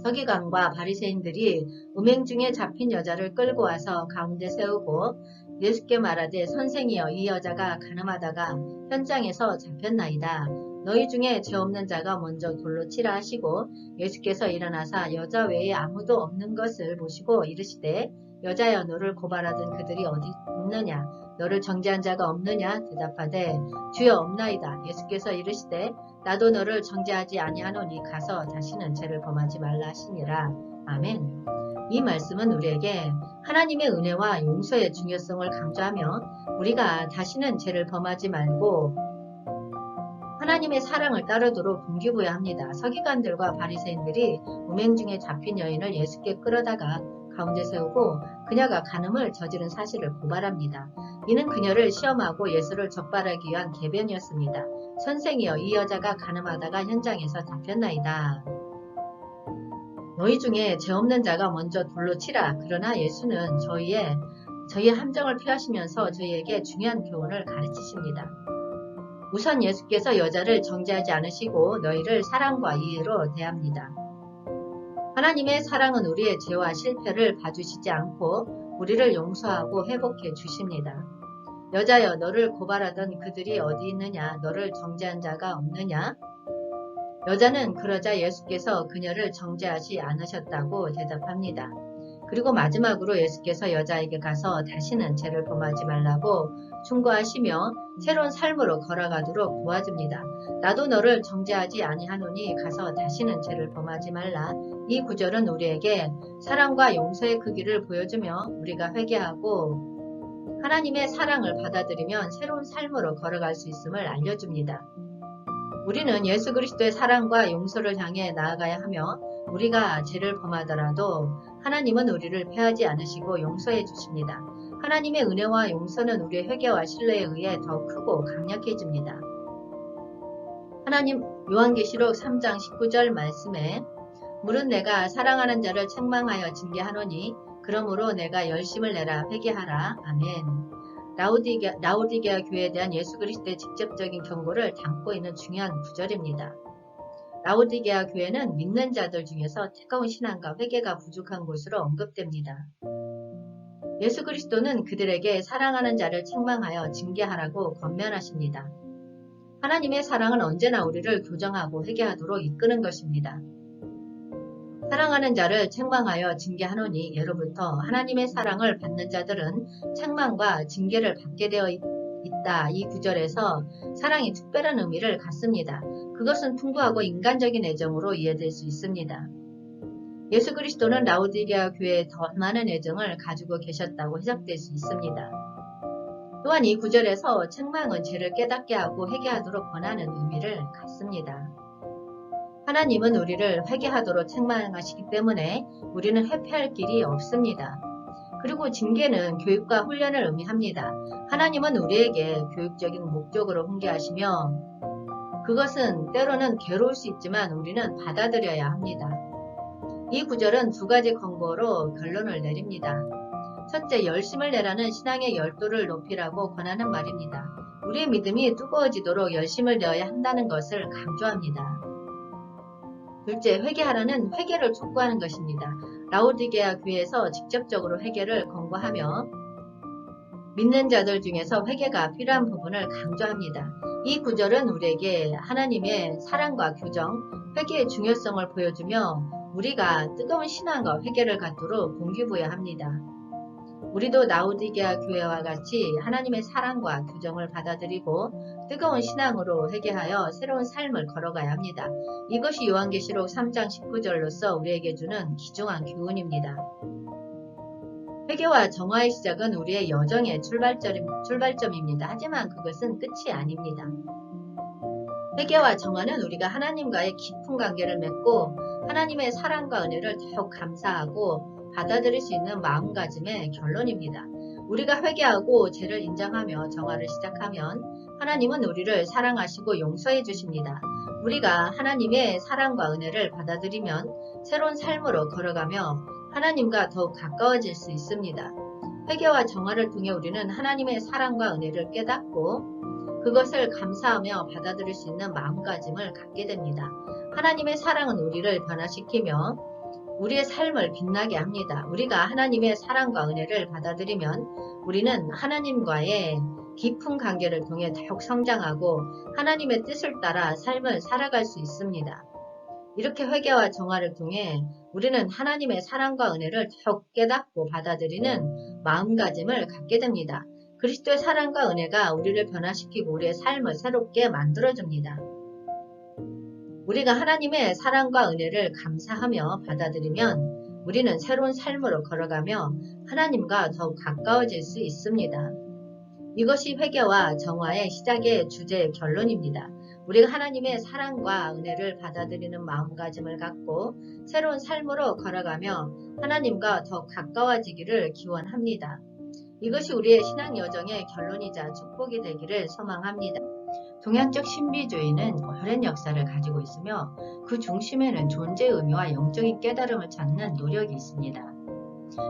서기관과 바리새인들이 음행 중에 잡힌 여자를 끌고 와서 가운데 세우고 예수께 말하되 선생이여 이 여자가 간음하다가 현장에서 잡혔나이다. 너희 중에 죄 없는 자가 먼저 돌로 치라 하시고 예수께서 일어나사 여자 외에 아무도 없는 것을 보시고 이르시되 여자여 너를 고발하던 그들이 어디 있느냐 너를 정죄한 자가 없느냐 대답하되 주여 없나이다. 예수께서 이르시되 나도 너를 정죄하지 아니하노니 가서 다시는 죄를 범하지 말라 하시니라. 아멘. 이 말씀은 우리에게 하나님의 은혜와 용서의 중요성을 강조하며 우리가 다시는 죄를 범하지 말고 하나님의 사랑을 따르도록 동기부여합니다. 서기관들과 바리새인들이 음행 중에 잡힌 여인을 예수께 끌어다가 가운데 세우고 그녀가 간음을 저지른 사실을 고발합니다. 이는 그녀를 시험하고 예수를 적발하기 위한 계변이었습니다. 선생이여 이 여자가 간음하다가 현장에서 잡혔나이다. 너희 중에 죄 없는 자가 먼저 돌로 치라. 그러나 예수는 저희의 함정을 피하시면서 저희에게 중요한 교훈을 가르치십니다. 우선 예수께서 여자를 정죄하지 않으시고 너희를 사랑과 이해로 대합니다. 하나님의 사랑은 우리의 죄와 실패를 봐주시지 않고 우리를 용서하고 회복해 주십니다. 여자여 너를 고발하던 그들이 어디 있느냐 너를 정죄한 자가 없느냐. 여자는 그러자 예수께서 그녀를 정죄하지 않으셨다고 대답합니다. 그리고 마지막으로 예수께서 여자에게 가서 다시는 죄를 범하지 말라고 충고하시며 새로운 삶으로 걸어가도록 도와줍니다. 나도 너를 정죄하지 아니하노니 가서 다시는 죄를 범하지 말라. 이 구절은 우리에게 사랑과 용서의 크기를 보여주며 우리가 회개하고 하나님의 사랑을 받아들이면 새로운 삶으로 걸어갈 수 있음을 알려줍니다. 우리는 예수 그리스도의 사랑과 용서를 향해 나아가야 하며 우리가 죄를 범하더라도 하나님은 우리를 패하지 않으시고 용서해 주십니다. 하나님의 은혜와 용서는 우리의 회개와 신뢰에 의해 더 크고 강력해집니다. 하나님 요한계시록 3장 19절 말씀에 물은 내가 사랑하는 자를 책망하여 징계하노니 그러므로 내가 열심을 내라 회개하라. 아멘. 라오디게아 교회에 대한 예수 그리스도의 직접적인 경고를 담고 있는 중요한 구절입니다. 라오디게아 교회는 믿는 자들 중에서 뜨거운 신앙과 회개가 부족한 곳으로 언급됩니다. 예수 그리스도는 그들에게 사랑하는 자를 책망하여 징계하라고 권면하십니다. 하나님의 사랑은 언제나 우리를 교정하고 회개하도록 이끄는 것입니다. 사랑하는 자를 책망하여 징계하노니 예로부터 하나님의 사랑을 받는 자들은 책망과 징계를 받게 되어 있다. 이 구절에서 사랑이 특별한 의미를 갖습니다. 그것은 풍부하고 인간적인 애정으로 이해될 수 있습니다. 예수 그리스도는 라오디게아 교회에 더 많은 애정을 가지고 계셨다고 해석될 수 있습니다. 또한 이 구절에서 책망은 죄를 깨닫게 하고 회개하도록 권하는 의미를 갖습니다. 하나님은 우리를 회개하도록 책망하시기 때문에 우리는 회피할 길이 없습니다. 그리고 징계는 교육과 훈련을 의미합니다. 하나님은 우리에게 교육적인 목적으로 훈계하시며 그것은 때로는 괴로울 수 있지만 우리는 받아들여야 합니다. 이 구절은 두 가지 권고로 결론을 내립니다. 첫째, 열심을 내라는 신앙의 열도를 높이라고 권하는 말입니다. 우리의 믿음이 뜨거워지도록 열심을 내어야 한다는 것을 강조합니다. 둘째, 회개하라는 회개를 촉구하는 것입니다. 라오디게아 교회에서 직접적으로 회개를 권고하며 믿는 자들 중에서 회개가 필요한 부분을 강조합니다. 이 구절은 우리에게 하나님의 사랑과 교정, 회개의 중요성을 보여주며 우리가 뜨거운 신앙과 회개를 갖도록 동기부여합니다. 우리도 라오디게아 교회와 같이 하나님의 사랑과 교정을 받아들이고 뜨거운 신앙으로 회개하여 새로운 삶을 걸어가야 합니다. 이것이 요한계시록 3장 19절로서 우리에게 주는 귀중한 교훈입니다. 회개와 정화의 시작은 우리의 여정의 출발점입니다. 하지만 그것은 끝이 아닙니다. 회개와 정화는 우리가 하나님과의 깊은 관계를 맺고 하나님의 사랑과 은혜를 더욱 감사하고 받아들일 수 있는 마음가짐의 결론입니다. 우리가 회개하고 죄를 인정하며 정화를 시작하면 하나님은 우리를 사랑하시고 용서해 주십니다. 우리가 하나님의 사랑과 은혜를 받아들이면 새로운 삶으로 걸어가며 하나님과 더욱 가까워질 수 있습니다. 회개와 정화를 통해 우리는 하나님의 사랑과 은혜를 깨닫고 그것을 감사하며 받아들일 수 있는 마음가짐을 갖게 됩니다. 하나님의 사랑은 우리를 변화시키며 우리의 삶을 빛나게 합니다. 우리가 하나님의 사랑과 은혜를 받아들이면 우리는 하나님과의 깊은 관계를 통해 더욱 성장하고 하나님의 뜻을 따라 삶을 살아갈 수 있습니다. 이렇게 회개와 정화를 통해 우리는 하나님의 사랑과 은혜를 더욱 깨닫고 받아들이는 마음가짐을 갖게 됩니다. 그리스도의 사랑과 은혜가 우리를 변화시키고 우리의 삶을 새롭게 만들어줍니다. 우리가 하나님의 사랑과 은혜를 감사하며 받아들이면 우리는 새로운 삶으로 걸어가며 하나님과 더욱 가까워질 수 있습니다. 이것이 회개와 정화의 시작의 주제의 결론입니다. 우리가 하나님의 사랑과 은혜를 받아들이는 마음가짐을 갖고 새로운 삶으로 걸어가며 하나님과 더 가까워지기를 기원합니다. 이것이 우리의 신앙 여정의 결론이자 축복이 되기를 소망합니다. 동양적 신비주의는 오랜 역사를 가지고 있으며 그 중심에는 존재의 의미와 영적인 깨달음을 찾는 노력이 있습니다.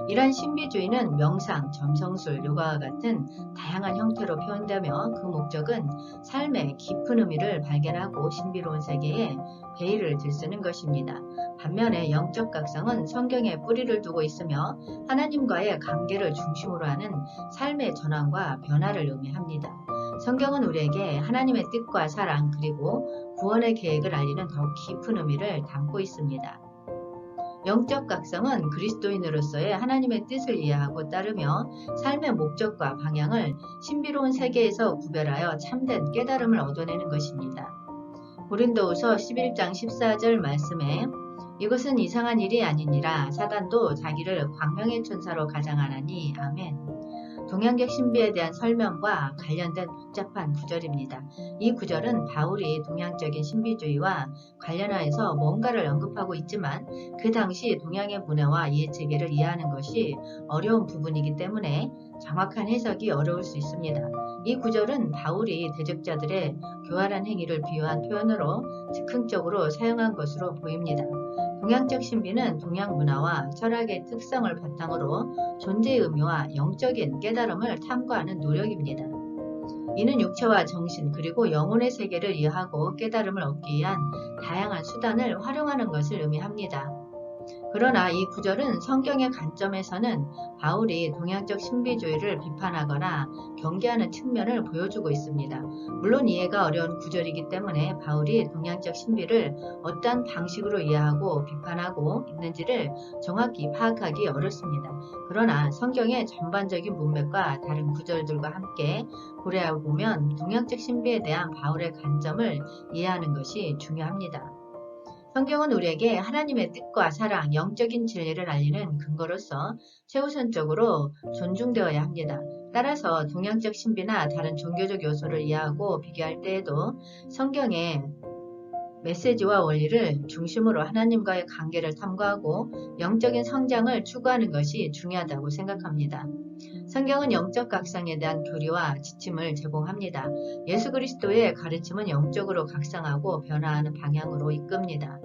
이러한 신비주의는 명상, 점성술, 요가와 같은 다양한 형태로 표현되며 그 목적은 삶의 깊은 의미를 발견하고 신비로운 세계에 베일을 들쓰는 것입니다. 반면에 영적 각성은 성경에 뿌리를 두고 있으며 하나님과의 관계를 중심으로 하는 삶의 전환과 변화를 의미합니다. 성경은 우리에게 하나님의 뜻과 사랑 그리고 구원의 계획을 알리는 더욱 깊은 의미를 담고 있습니다. 영적 각성은 그리스도인으로서의 하나님의 뜻을 이해하고 따르며 삶의 목적과 방향을 신비로운 세계에서 구별하여 참된 깨달음을 얻어내는 것입니다. 고린도후서 11장 14절 말씀에 이것은 이상한 일이 아니니라 사단도 자기를 광명의 천사로 가장하나니 아멘. 동양적 신비에 대한 설명과 관련된 복잡한 구절입니다. 이 구절은 바울이 동양적인 신비주의와 관련하여서 뭔가를 언급하고 있지만 그 당시 동양의 문화와 이해체계를 이해하는 것이 어려운 부분이기 때문에 정확한 해석이 어려울 수 있습니다. 이 구절은 바울이 대적자들의 교활한 행위를 비유한 표현으로 즉흥적으로 사용한 것으로 보입니다. 동양적 신비는 동양 문화와 철학의 특성을 바탕으로 존재의 의미와 영적인 깨달음을 탐구하는 노력입니다. 이는 육체와 정신 그리고 영혼의 세계를 이해하고 깨달음을 얻기 위한 다양한 수단을 활용하는 것을 의미합니다. 그러나 이 구절은 성경의 관점에서는 바울이 동양적 신비주의를 비판하거나 경계하는 측면을 보여주고 있습니다. 물론 이해가 어려운 구절이기 때문에 바울이 동양적 신비를 어떠한 방식으로 이해하고 비판하고 있는지를 정확히 파악하기 어렵습니다. 그러나 성경의 전반적인 문맥과 다른 구절들과 함께 고려해 보면 동양적 신비에 대한 바울의 관점을 이해하는 것이 중요합니다. 성경은 우리에게 하나님의 뜻과 사랑, 영적인 진리를 알리는 근거로서 최우선적으로 존중되어야 합니다. 따라서 동양적 신비나 다른 종교적 요소를 이해하고 비교할 때에도 성경의 메시지와 원리를 중심으로 하나님과의 관계를 탐구하고 영적인 성장을 추구하는 것이 중요하다고 생각합니다. 성경은 영적 각성에 대한 교리와 지침을 제공합니다. 예수 그리스도의 가르침은 영적으로 각성하고 변화하는 방향으로 이끕니다.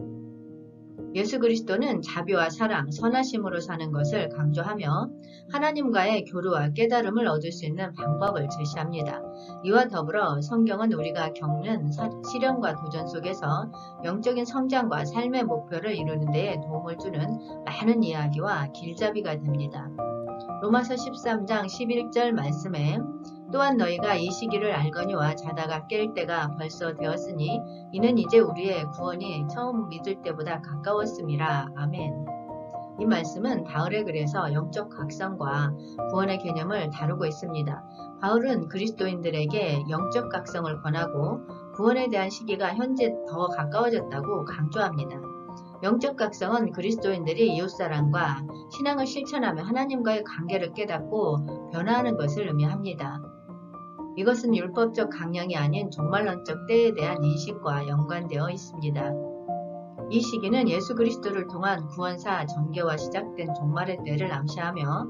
예수 그리스도는 자비와 사랑, 선하심으로 사는 것을 강조하며 하나님과의 교류와 깨달음을 얻을 수 있는 방법을 제시합니다. 이와 더불어 성경은 우리가 겪는 시련과 도전 속에서 영적인 성장과 삶의 목표를 이루는 데에 도움을 주는 많은 이야기와 길잡이가 됩니다. 로마서 13장 11절 말씀에 또한 너희가 이 시기를 알거니와 자다가 깰 때가 벌써 되었으니 이는 이제 우리의 구원이 처음 믿을 때보다 가까웠음이라. 아멘. 이 말씀은 바울의 글에서 영적 각성과 구원의 개념을 다루고 있습니다. 바울은 그리스도인들에게 영적 각성을 권하고 구원에 대한 시기가 현재 더 가까워졌다고 강조합니다. 영적 각성은 그리스도인들이 이웃사랑과 신앙을 실천하며 하나님과의 관계를 깨닫고 변화하는 것을 의미합니다. 이것은 율법적 강령이 아닌 종말론적 때에 대한 인식과 연관되어 있습니다. 이 시기는 예수 그리스도를 통한 구원사 전개와 시작된 종말의 때를 암시하며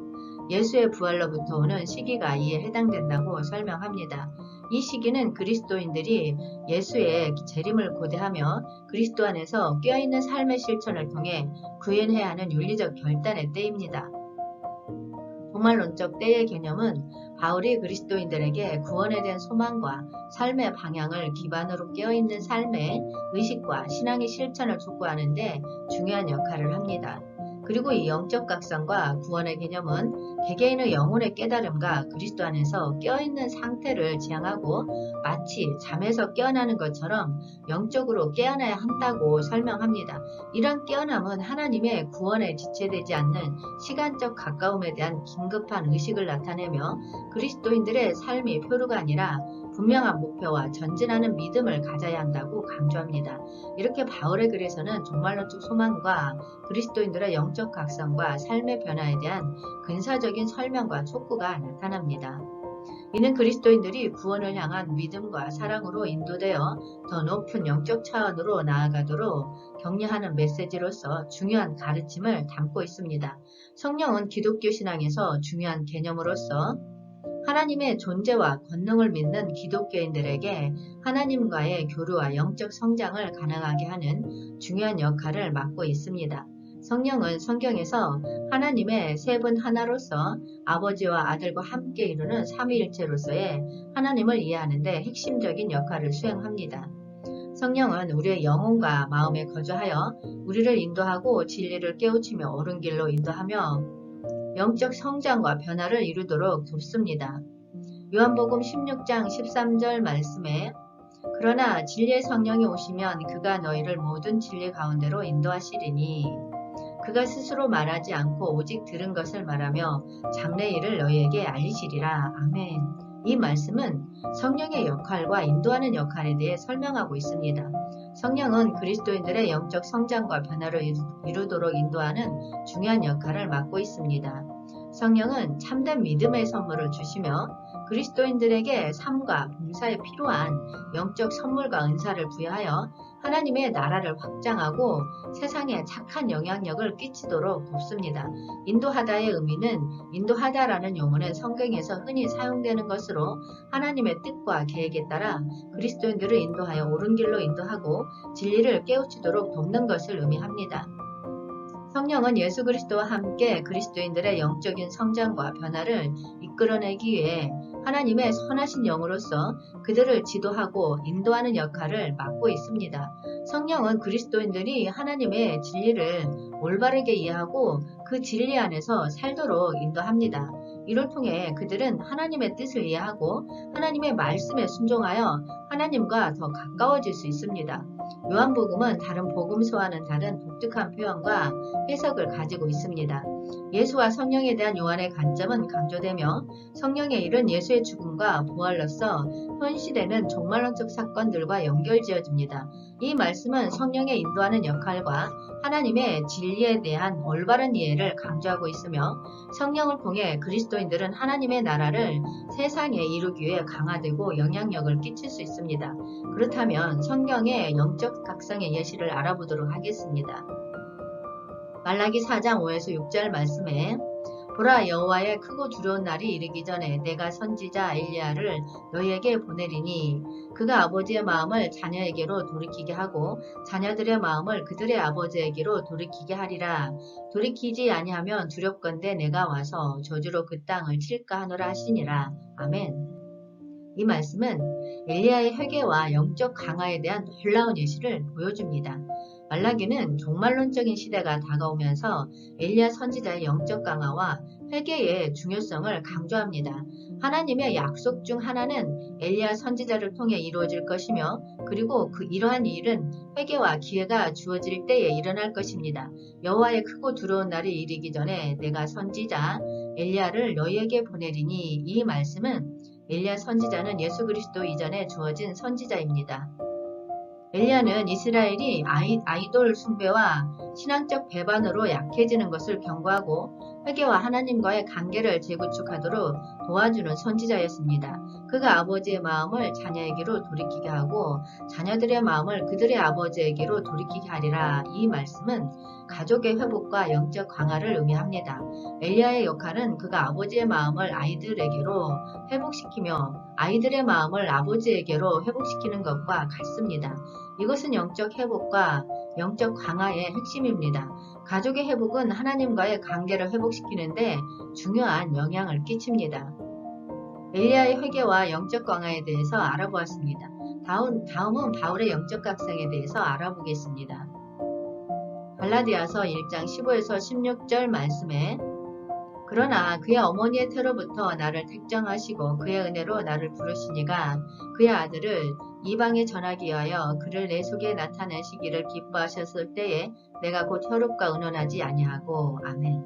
예수의 부활로부터 오는 시기가 이에 해당된다고 설명합니다. 이 시기는 그리스도인들이 예수의 재림을 고대하며 그리스도 안에서 깨어있는 삶의 실천을 통해 구현해야 하는 윤리적 결단의 때입니다. 종말론적 때의 개념은 바울이 그리스도인들에게 구원에 대한 소망과 삶의 방향을 기반으로 깨어있는 삶의 의식과 신앙의 실천을 촉구하는 데 중요한 역할을 합니다. 그리고 이 영적 각성과 구원의 개념은 개개인의 영혼의 깨달음과 그리스도 안에서 깨어있는 상태를 지향하고 마치 잠에서 깨어나는 것처럼 영적으로 깨어나야 한다고 설명합니다. 이런 깨어남은 하나님의 구원에 지체되지 않는 시간적 가까움에 대한 긴급한 의식을 나타내며 그리스도인들의 삶이 표류가 아니라 분명한 목표와 전진하는 믿음을 가져야 한다고 강조합니다. 이렇게 바울의 글에서는 종말론적 소망과 그리스도인들의 영적 각성과 삶의 변화에 대한 근사적인 설명과 촉구가 나타납니다. 이는 그리스도인들이 구원을 향한 믿음과 사랑으로 인도되어 더 높은 영적 차원으로 나아가도록 격려하는 메시지로서 중요한 가르침을 담고 있습니다. 성령은 기독교 신앙에서 중요한 개념으로서 하나님의 존재와 권능을 믿는 기독교인들에게 하나님과의 교류와 영적 성장을 가능하게 하는 중요한 역할을 맡고 있습니다. 성령은 성경에서 하나님의 세 분 하나로서 아버지와 아들과 함께 이루는 삼위일체로서의 하나님을 이해하는 데 핵심적인 역할을 수행합니다. 성령은 우리의 영혼과 마음에 거주하여 우리를 인도하고 진리를 깨우치며 옳은 길로 인도하며 영적 성장과 변화를 이루도록 돕습니다. 요한복음 16장 13절 말씀에 그러나 진리의 성령이 오시면 그가 너희를 모든 진리 가운데로 인도하시리니 그가 스스로 말하지 않고 오직 들은 것을 말하며 장래 일을 너희에게 알리시리라. 아멘. 이 말씀은 성령의 역할과 인도하는 역할에 대해 설명하고 있습니다. 성령은 그리스도인들의 영적 성장과 변화를 이루도록 인도하는 중요한 역할을 맡고 있습니다. 성령은 참된 믿음의 선물을 주시며 그리스도인들에게 삶과 봉사에 필요한 영적 선물과 은사를 부여하여 하나님의 나라를 확장하고 세상에 착한 영향력을 끼치도록 돕습니다. 인도하다의 의미는 인도하다라는 용어는 성경에서 흔히 사용되는 것으로 하나님의 뜻과 계획에 따라 그리스도인들을 인도하여 옳은 길로 인도하고 진리를 깨우치도록 돕는 것을 의미합니다. 성령은 예수 그리스도와 함께 그리스도인들의 영적인 성장과 변화를 이끌어내기 위해 하나님의 선하신 영으로서 그들을 지도하고 인도하는 역할을 맡고 있습니다. 성령은 그리스도인들이 하나님의 진리를 올바르게 이해하고 그 진리 안에서 살도록 인도합니다. 이를 통해 그들은 하나님의 뜻을 이해하고 하나님의 말씀에 순종하여 하나님과 더 가까워질 수 있습니다. 요한복음은 다른 복음서와는 다른 독특한 표현과 해석을 가지고 있습니다. 예수와 성령에 대한 요한의 관점은 강조되며 성령의 일은 예수의 죽음과 부활로서 현 시대는 종말론적 사건들과 연결지어집니다. 이 말씀은 성령의 인도하는 역할과 하나님의 진리에 대한 올바른 이해를 강조하고 있으며 성령을 통해 그리스도인들은 하나님의 나라를 세상에 이루기 위해 강화되고 영향력을 끼칠 수 있습니다. 그렇다면 성경의 영적 각성의 예시를 알아보도록 하겠습니다. 말라기 4장 5에서 6절 말씀에 보라 여호와의 크고 두려운 날이 이르기 전에 내가 선지자 엘리야를 너희에게 보내리니 그가 아버지의 마음을 자녀에게로 돌이키게 하고 자녀들의 마음을 그들의 아버지에게로 돌이키게 하리라. 돌이키지 아니하면 두렵건대 내가 와서 저주로 그 땅을 칠까 하노라 하시니라. 아멘. 이 말씀은 엘리야의 회개와 영적 강화에 대한 놀라운 예시를 보여줍니다. 말라기는 종말론적인 시대가 다가오면서 엘리야 선지자의 영적 강화와 회개의 중요성을 강조합니다. 하나님의 약속 중 하나는 엘리야 선지자를 통해 이루어질 것이며 그리고 이러한 일은 회개와 기회가 주어질 때에 일어날 것입니다. 여호와의 크고 두려운 날이 이르기 전에 내가 선지자 엘리야를 너희에게 보내리니 이 말씀은 엘리야 선지자는 예수 그리스도 이전에 주어진 선지자입니다. 엘리야는 이스라엘이 아이돌 숭배와 신앙적 배반으로 약해지는 것을 경고하고 회개와 하나님과의 관계를 재구축하도록 도와주는 선지자였습니다. 그가 아버지의 마음을 자녀에게로 돌이키게 하고 자녀들의 마음을 그들의 아버지에게로 돌이키게 하리라. 이 말씀은 가족의 회복과 영적 강화를 의미합니다. 엘리야의 역할은 그가 아버지의 마음을 아이들에게로 회복시키며 아이들의 마음을 아버지에게로 회복시키는 것과 같습니다. 이것은 영적 회복과 영적 강화의 핵심입니다. 가족의 회복은 하나님과의 관계를 회복시키는데 중요한 영향을 끼칩니다. 엘리야의 회개와 영적 강화에 대해서 알아보았습니다. 다음은 바울의 영적 각성에 대해서 알아보겠습니다. 갈라디아서 1장 15에서 16절 말씀에 그러나 그의 어머니의 태로부터 나를 택정하시고 그의 은혜로 나를 부르시니가 그의 아들을 이방에 전하기 위하여 그를 내 속에 나타내시기를 기뻐하셨을 때에 내가 곧 혈육과 의논하지 아니하고. 아멘.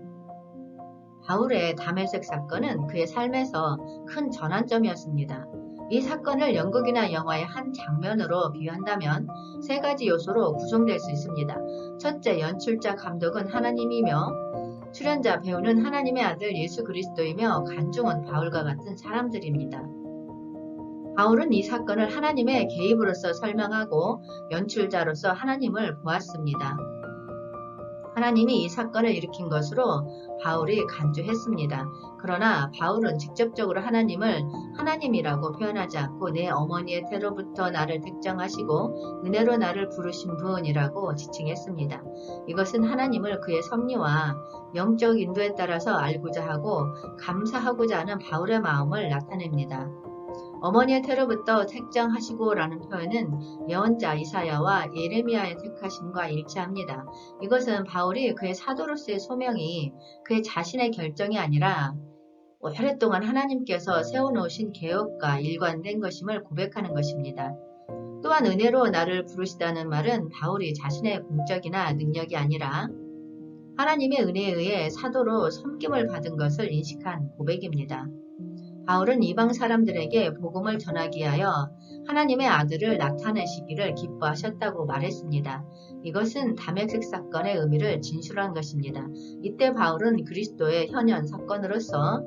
바울의 다메섹 사건은 그의 삶에서 큰 전환점이었습니다. 이 사건을 연극이나 영화의 한 장면으로 비유한다면 세 가지 요소로 구성될 수 있습니다. 첫째, 연출자 감독은 하나님이며 출연자 배우는 하나님의 아들 예수 그리스도이며 관중은 바울과 같은 사람들입니다. 바울은 이 사건을 하나님의 개입으로서 설명하고 연출자로서 하나님을 보았습니다. 하나님이 이 사건을 일으킨 것으로 바울이 간주했습니다. 그러나 바울은 직접적으로 하나님을 하나님이라고 표현하지 않고 내 어머니의 태로부터 나를 택정하시고 은혜로 나를 부르신 분이라고 지칭했습니다. 이것은 하나님을 그의 섭리와 영적 인도에 따라서 알고자 하고 감사하고자 하는 바울의 마음을 나타냅니다. 어머니의 태로부터 택정하시고 라는 표현은 예언자 이사야와 예레미야의 택하심과 일치합니다. 이것은 바울이 그의 사도로서의 소명이 그의 자신의 결정이 아니라 오랫동안 하나님께서 세워놓으신 계획과 일관된 것임을 고백하는 것입니다. 또한 은혜로 나를 부르시다는 말은 바울이 자신의 공적이나 능력이 아니라 하나님의 은혜에 의해 사도로 섬김을 받은 것을 인식한 고백입니다. 바울은 이방 사람들에게 복음을 전하기 위하여 하나님의 아들을 나타내시기를 기뻐하셨다고 말했습니다. 이것은 다메섹 사건의 의미를 진술한 것입니다. 이때 바울은 그리스도의 현현 사건으로서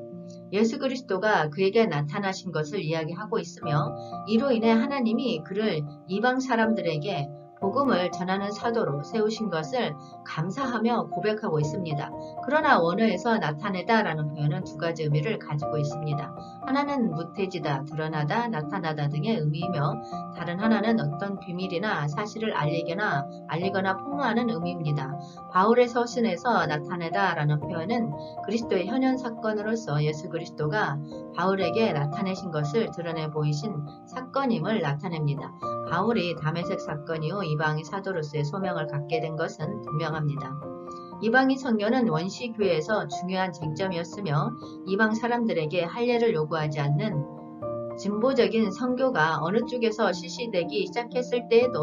예수 그리스도가 그에게 나타나신 것을 이야기하고 있으며 이로 인해 하나님이 그를 이방 사람들에게 복음을 전하는 사도로 세우신 것을 감사하며 고백하고 있습니다. 그러나 원어에서 나타내다 라는 표현은 두 가지 의미를 가지고 있습니다. 하나는 무태지다, 드러나다, 나타나다 등의 의미이며 다른 하나는 어떤 비밀이나 사실을 알리거나 폭로하는 의미입니다. 바울의 서신에서 나타내다 라는 표현은 그리스도의 현현 사건으로서 예수 그리스도가 바울에게 나타내신 것을 드러내 보이신 사건임을 나타냅니다. 바울이 다메섹 사건 이후 이방인 사도로서의 소명을 갖게 된 것은 분명합니다. 이방인 선교는 원시교회에서 중요한 쟁점이었으며 이방 사람들에게 할례를 요구하지 않는 진보적인 선교가 어느 쪽에서 실시되기 시작했을 때에도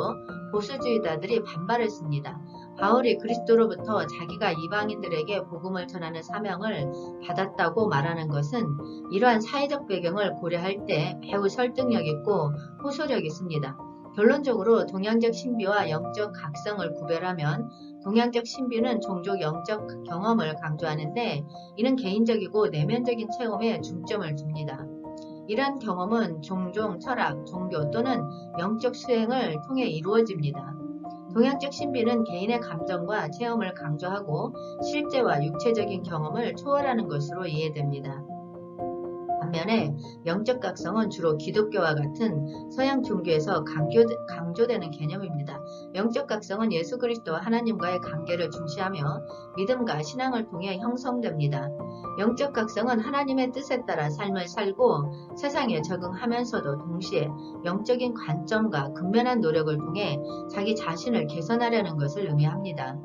보수주의자들이 반발했습니다. 바울이 그리스도로부터 자기가 이방인들에게 복음을 전하는 사명을 받았다고 말하는 것은 이러한 사회적 배경을 고려할 때 매우 설득력 있고 호소력 있습니다. 결론적으로 동양적 신비와 영적 각성을 구별하면 동양적 신비는 종종 영적 경험을 강조하는데 이는 개인적이고 내면적인 체험에 중점을 둡니다. 이러한 경험은 종종 철학, 종교 또는 영적 수행을 통해 이루어집니다. 동양적 신비는 개인의 감정과 체험을 강조하고 실제와 육체적인 경험을 초월하는 것으로 이해됩니다. 반면에 영적 각성은 주로 기독교와 같은 서양 종교에서 강조되는 개념입니다. 영적 각성은 예수 그리스도와 하나님과의 관계를 중시하며 믿음과 신앙을 통해 형성됩니다. 영적 각성은 하나님의 뜻에 따라 삶을 살고 세상에 적응하면서도 동시에 영적인 관점과 근면한 노력을 통해 자기 자신을 개선하려는 것을 의미합니다.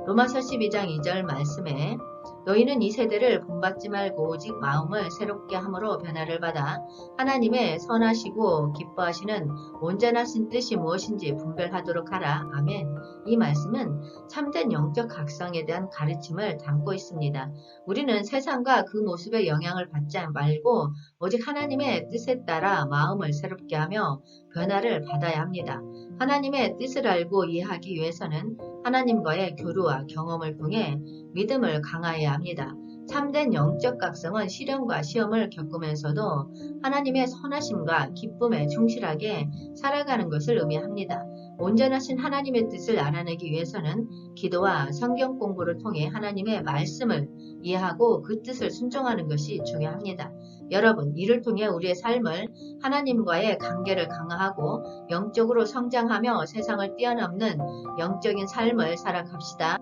로마서 12장 2절 말씀에 너희는 이 세대를 본받지 말고 오직 마음을 새롭게 함으로 변화를 받아 하나님의 선하시고 기뻐하시는 온전하신 뜻이 무엇인지 분별하도록 하라. 아멘. 이 말씀은 참된 영적 각성에 대한 가르침을 담고 있습니다. 우리는 세상과 그 모습의 영향을 받지 말고 오직 하나님의 뜻에 따라 마음을 새롭게 하며 변화를 받아야 합니다. 하나님의 뜻을 알고 이해하기 위해서는 하나님과의 교류와 경험을 통해 믿음을 강화해야 합니다. 참된 영적 각성은 시련과 시험을 겪으면서도 하나님의 선하심과 기쁨에 충실하게 살아가는 것을 의미합니다. 온전하신 하나님의 뜻을 알아내기 위해서는 기도와 성경 공부를 통해 하나님의 말씀을 이해하고 그 뜻을 순종하는 것이 중요합니다. 여러분, 이를 통해 우리의 삶을 하나님과의 관계를 강화하고 영적으로 성장하며 세상을 뛰어넘는 영적인 삶을 살아갑시다.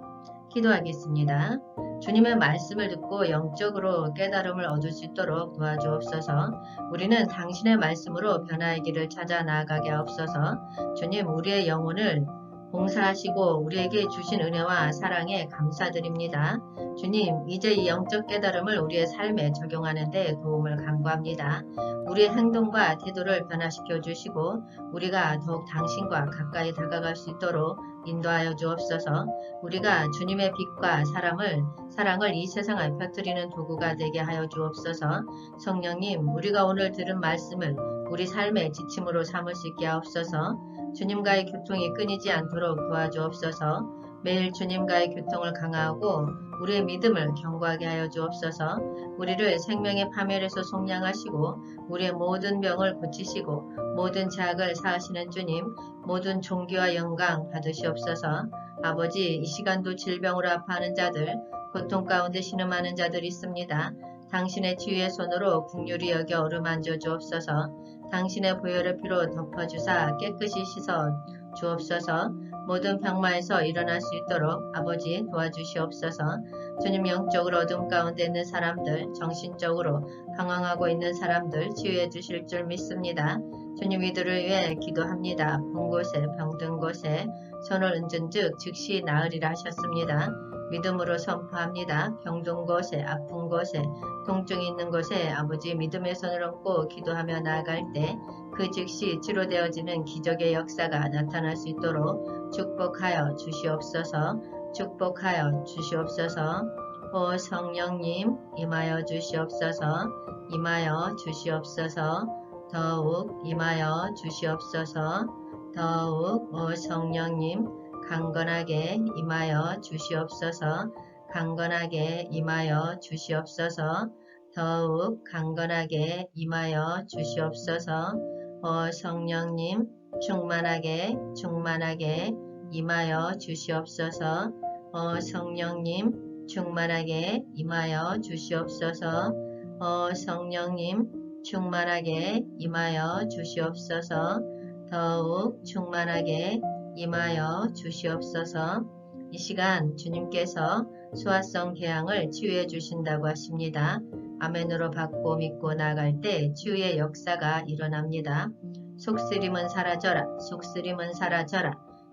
기도하겠습니다. 주님의 말씀을 듣고 영적으로 깨달음을 얻을 수 있도록 도와주옵소서. 우리는 당신의 말씀으로 변화의 길을 찾아 나아가게 하옵소서. 주님, 우리의 영혼을 봉사하시고 우리에게 주신 은혜와 사랑에 감사드립니다. 주님, 이제 이 영적 깨달음을 우리의 삶에 적용하는 데 도움을 간구합니다. 우리의 행동과 태도를 변화시켜 주시고 우리가 더욱 당신과 가까이 다가갈 수 있도록 인도하여 주옵소서. 우리가 주님의 빛과 사랑을 이 세상에 펴뜨리는 도구가 되게 하여 주옵소서. 성령님, 우리가 오늘 들은 말씀을 우리 삶의 지침으로 삼을 수 있게 하옵소서. 주님과의 교통이 끊이지 않도록 도와주옵소서. 매일 주님과의 교통을 강화하고 우리의 믿음을 견고하게 하여 주옵소서. 우리를 생명의 파멸에서 속량하시고 우리의 모든 병을 고치시고 모든 죄악을 사하시는 주님, 모든 존귀와 영광 받으시옵소서. 아버지, 이 시간도 질병으로 아파하는 자들, 고통 가운데 신음하는 자들이 있습니다. 당신의 치유의 손으로 긍휼히 여겨 어루만져 주옵소서. 당신의 보혈의 피로 덮어주사 깨끗이 씻어 주옵소서. 모든 병마에서 일어날 수 있도록 아버지 도와주시옵소서. 주님, 영적으로 어둠 가운데 있는 사람들, 정신적으로 방황하고 있는 사람들 치유해 주실 줄 믿습니다. 주님, 이들을 위해 기도합니다. 본 곳에 병든 곳에 손을 얹은 즉 즉시 나으리라 하셨습니다. 믿음으로 선포합니다. 병든 곳에 아픈 곳에 통증이 있는 곳에 아버지 믿음의 손을 얹고 기도하며 나아갈 때 그 즉시 치료되어지는 기적의 역사가 나타날 수 있도록 축복하여 주시옵소서. 축복하여 주시옵소서. 오 성령님, 임하여 주시옵소서. 임하여 주시옵소서. 더욱 임하여 주시옵소서. 더욱 오 성령님, 강건하게 임하여 주시옵소서. 강건하게 임하여 주시옵소서. 더욱 강건하게 임하여 주시옵소서. 오 성령님, 충만하게 임하여 주시옵소서. 오 성령님, 충만하게 임하여 주시옵소서. 오 성령님, 충만하게 임하여 주시옵소서. 더욱 충만하게 임하여 주시옵소서. 이 시간 주님께서 소화성 궤양을 치유해 주신다고 하십니다. 아멘으로 받고 믿고 나아갈 때 치유의 역사가 일어납니다. 속쓰림은 사라져라. 속쓰림은 사라져라.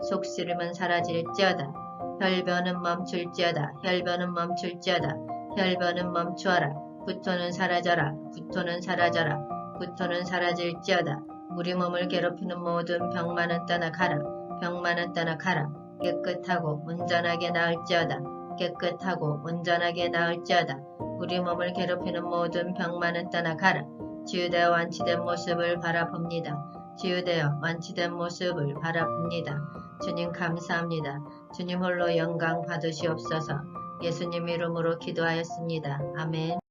속쓰림은 사라질지어다. 혈변은 멈출지어다. 혈변은 멈출지어다. 혈변은 멈추어라. 구토는 사라져라. 구토는 사라져라. 구토는 사라질지어다. 우리 몸을 괴롭히는 모든 병만은 떠나가라. 병만은 떠나가라. 깨끗하고 온전하게 나을지어다. 깨끗하고 온전하게 나을지어다. 우리 몸을 괴롭히는 모든 병만은 떠나가라. 치유되어 완치된 모습을 바라봅니다. 치유되어 완치된 모습을 바라봅니다. 주님 감사합니다. 주님 홀로 영광 받으시옵소서. 예수님 이름으로 기도하였습니다. 아멘.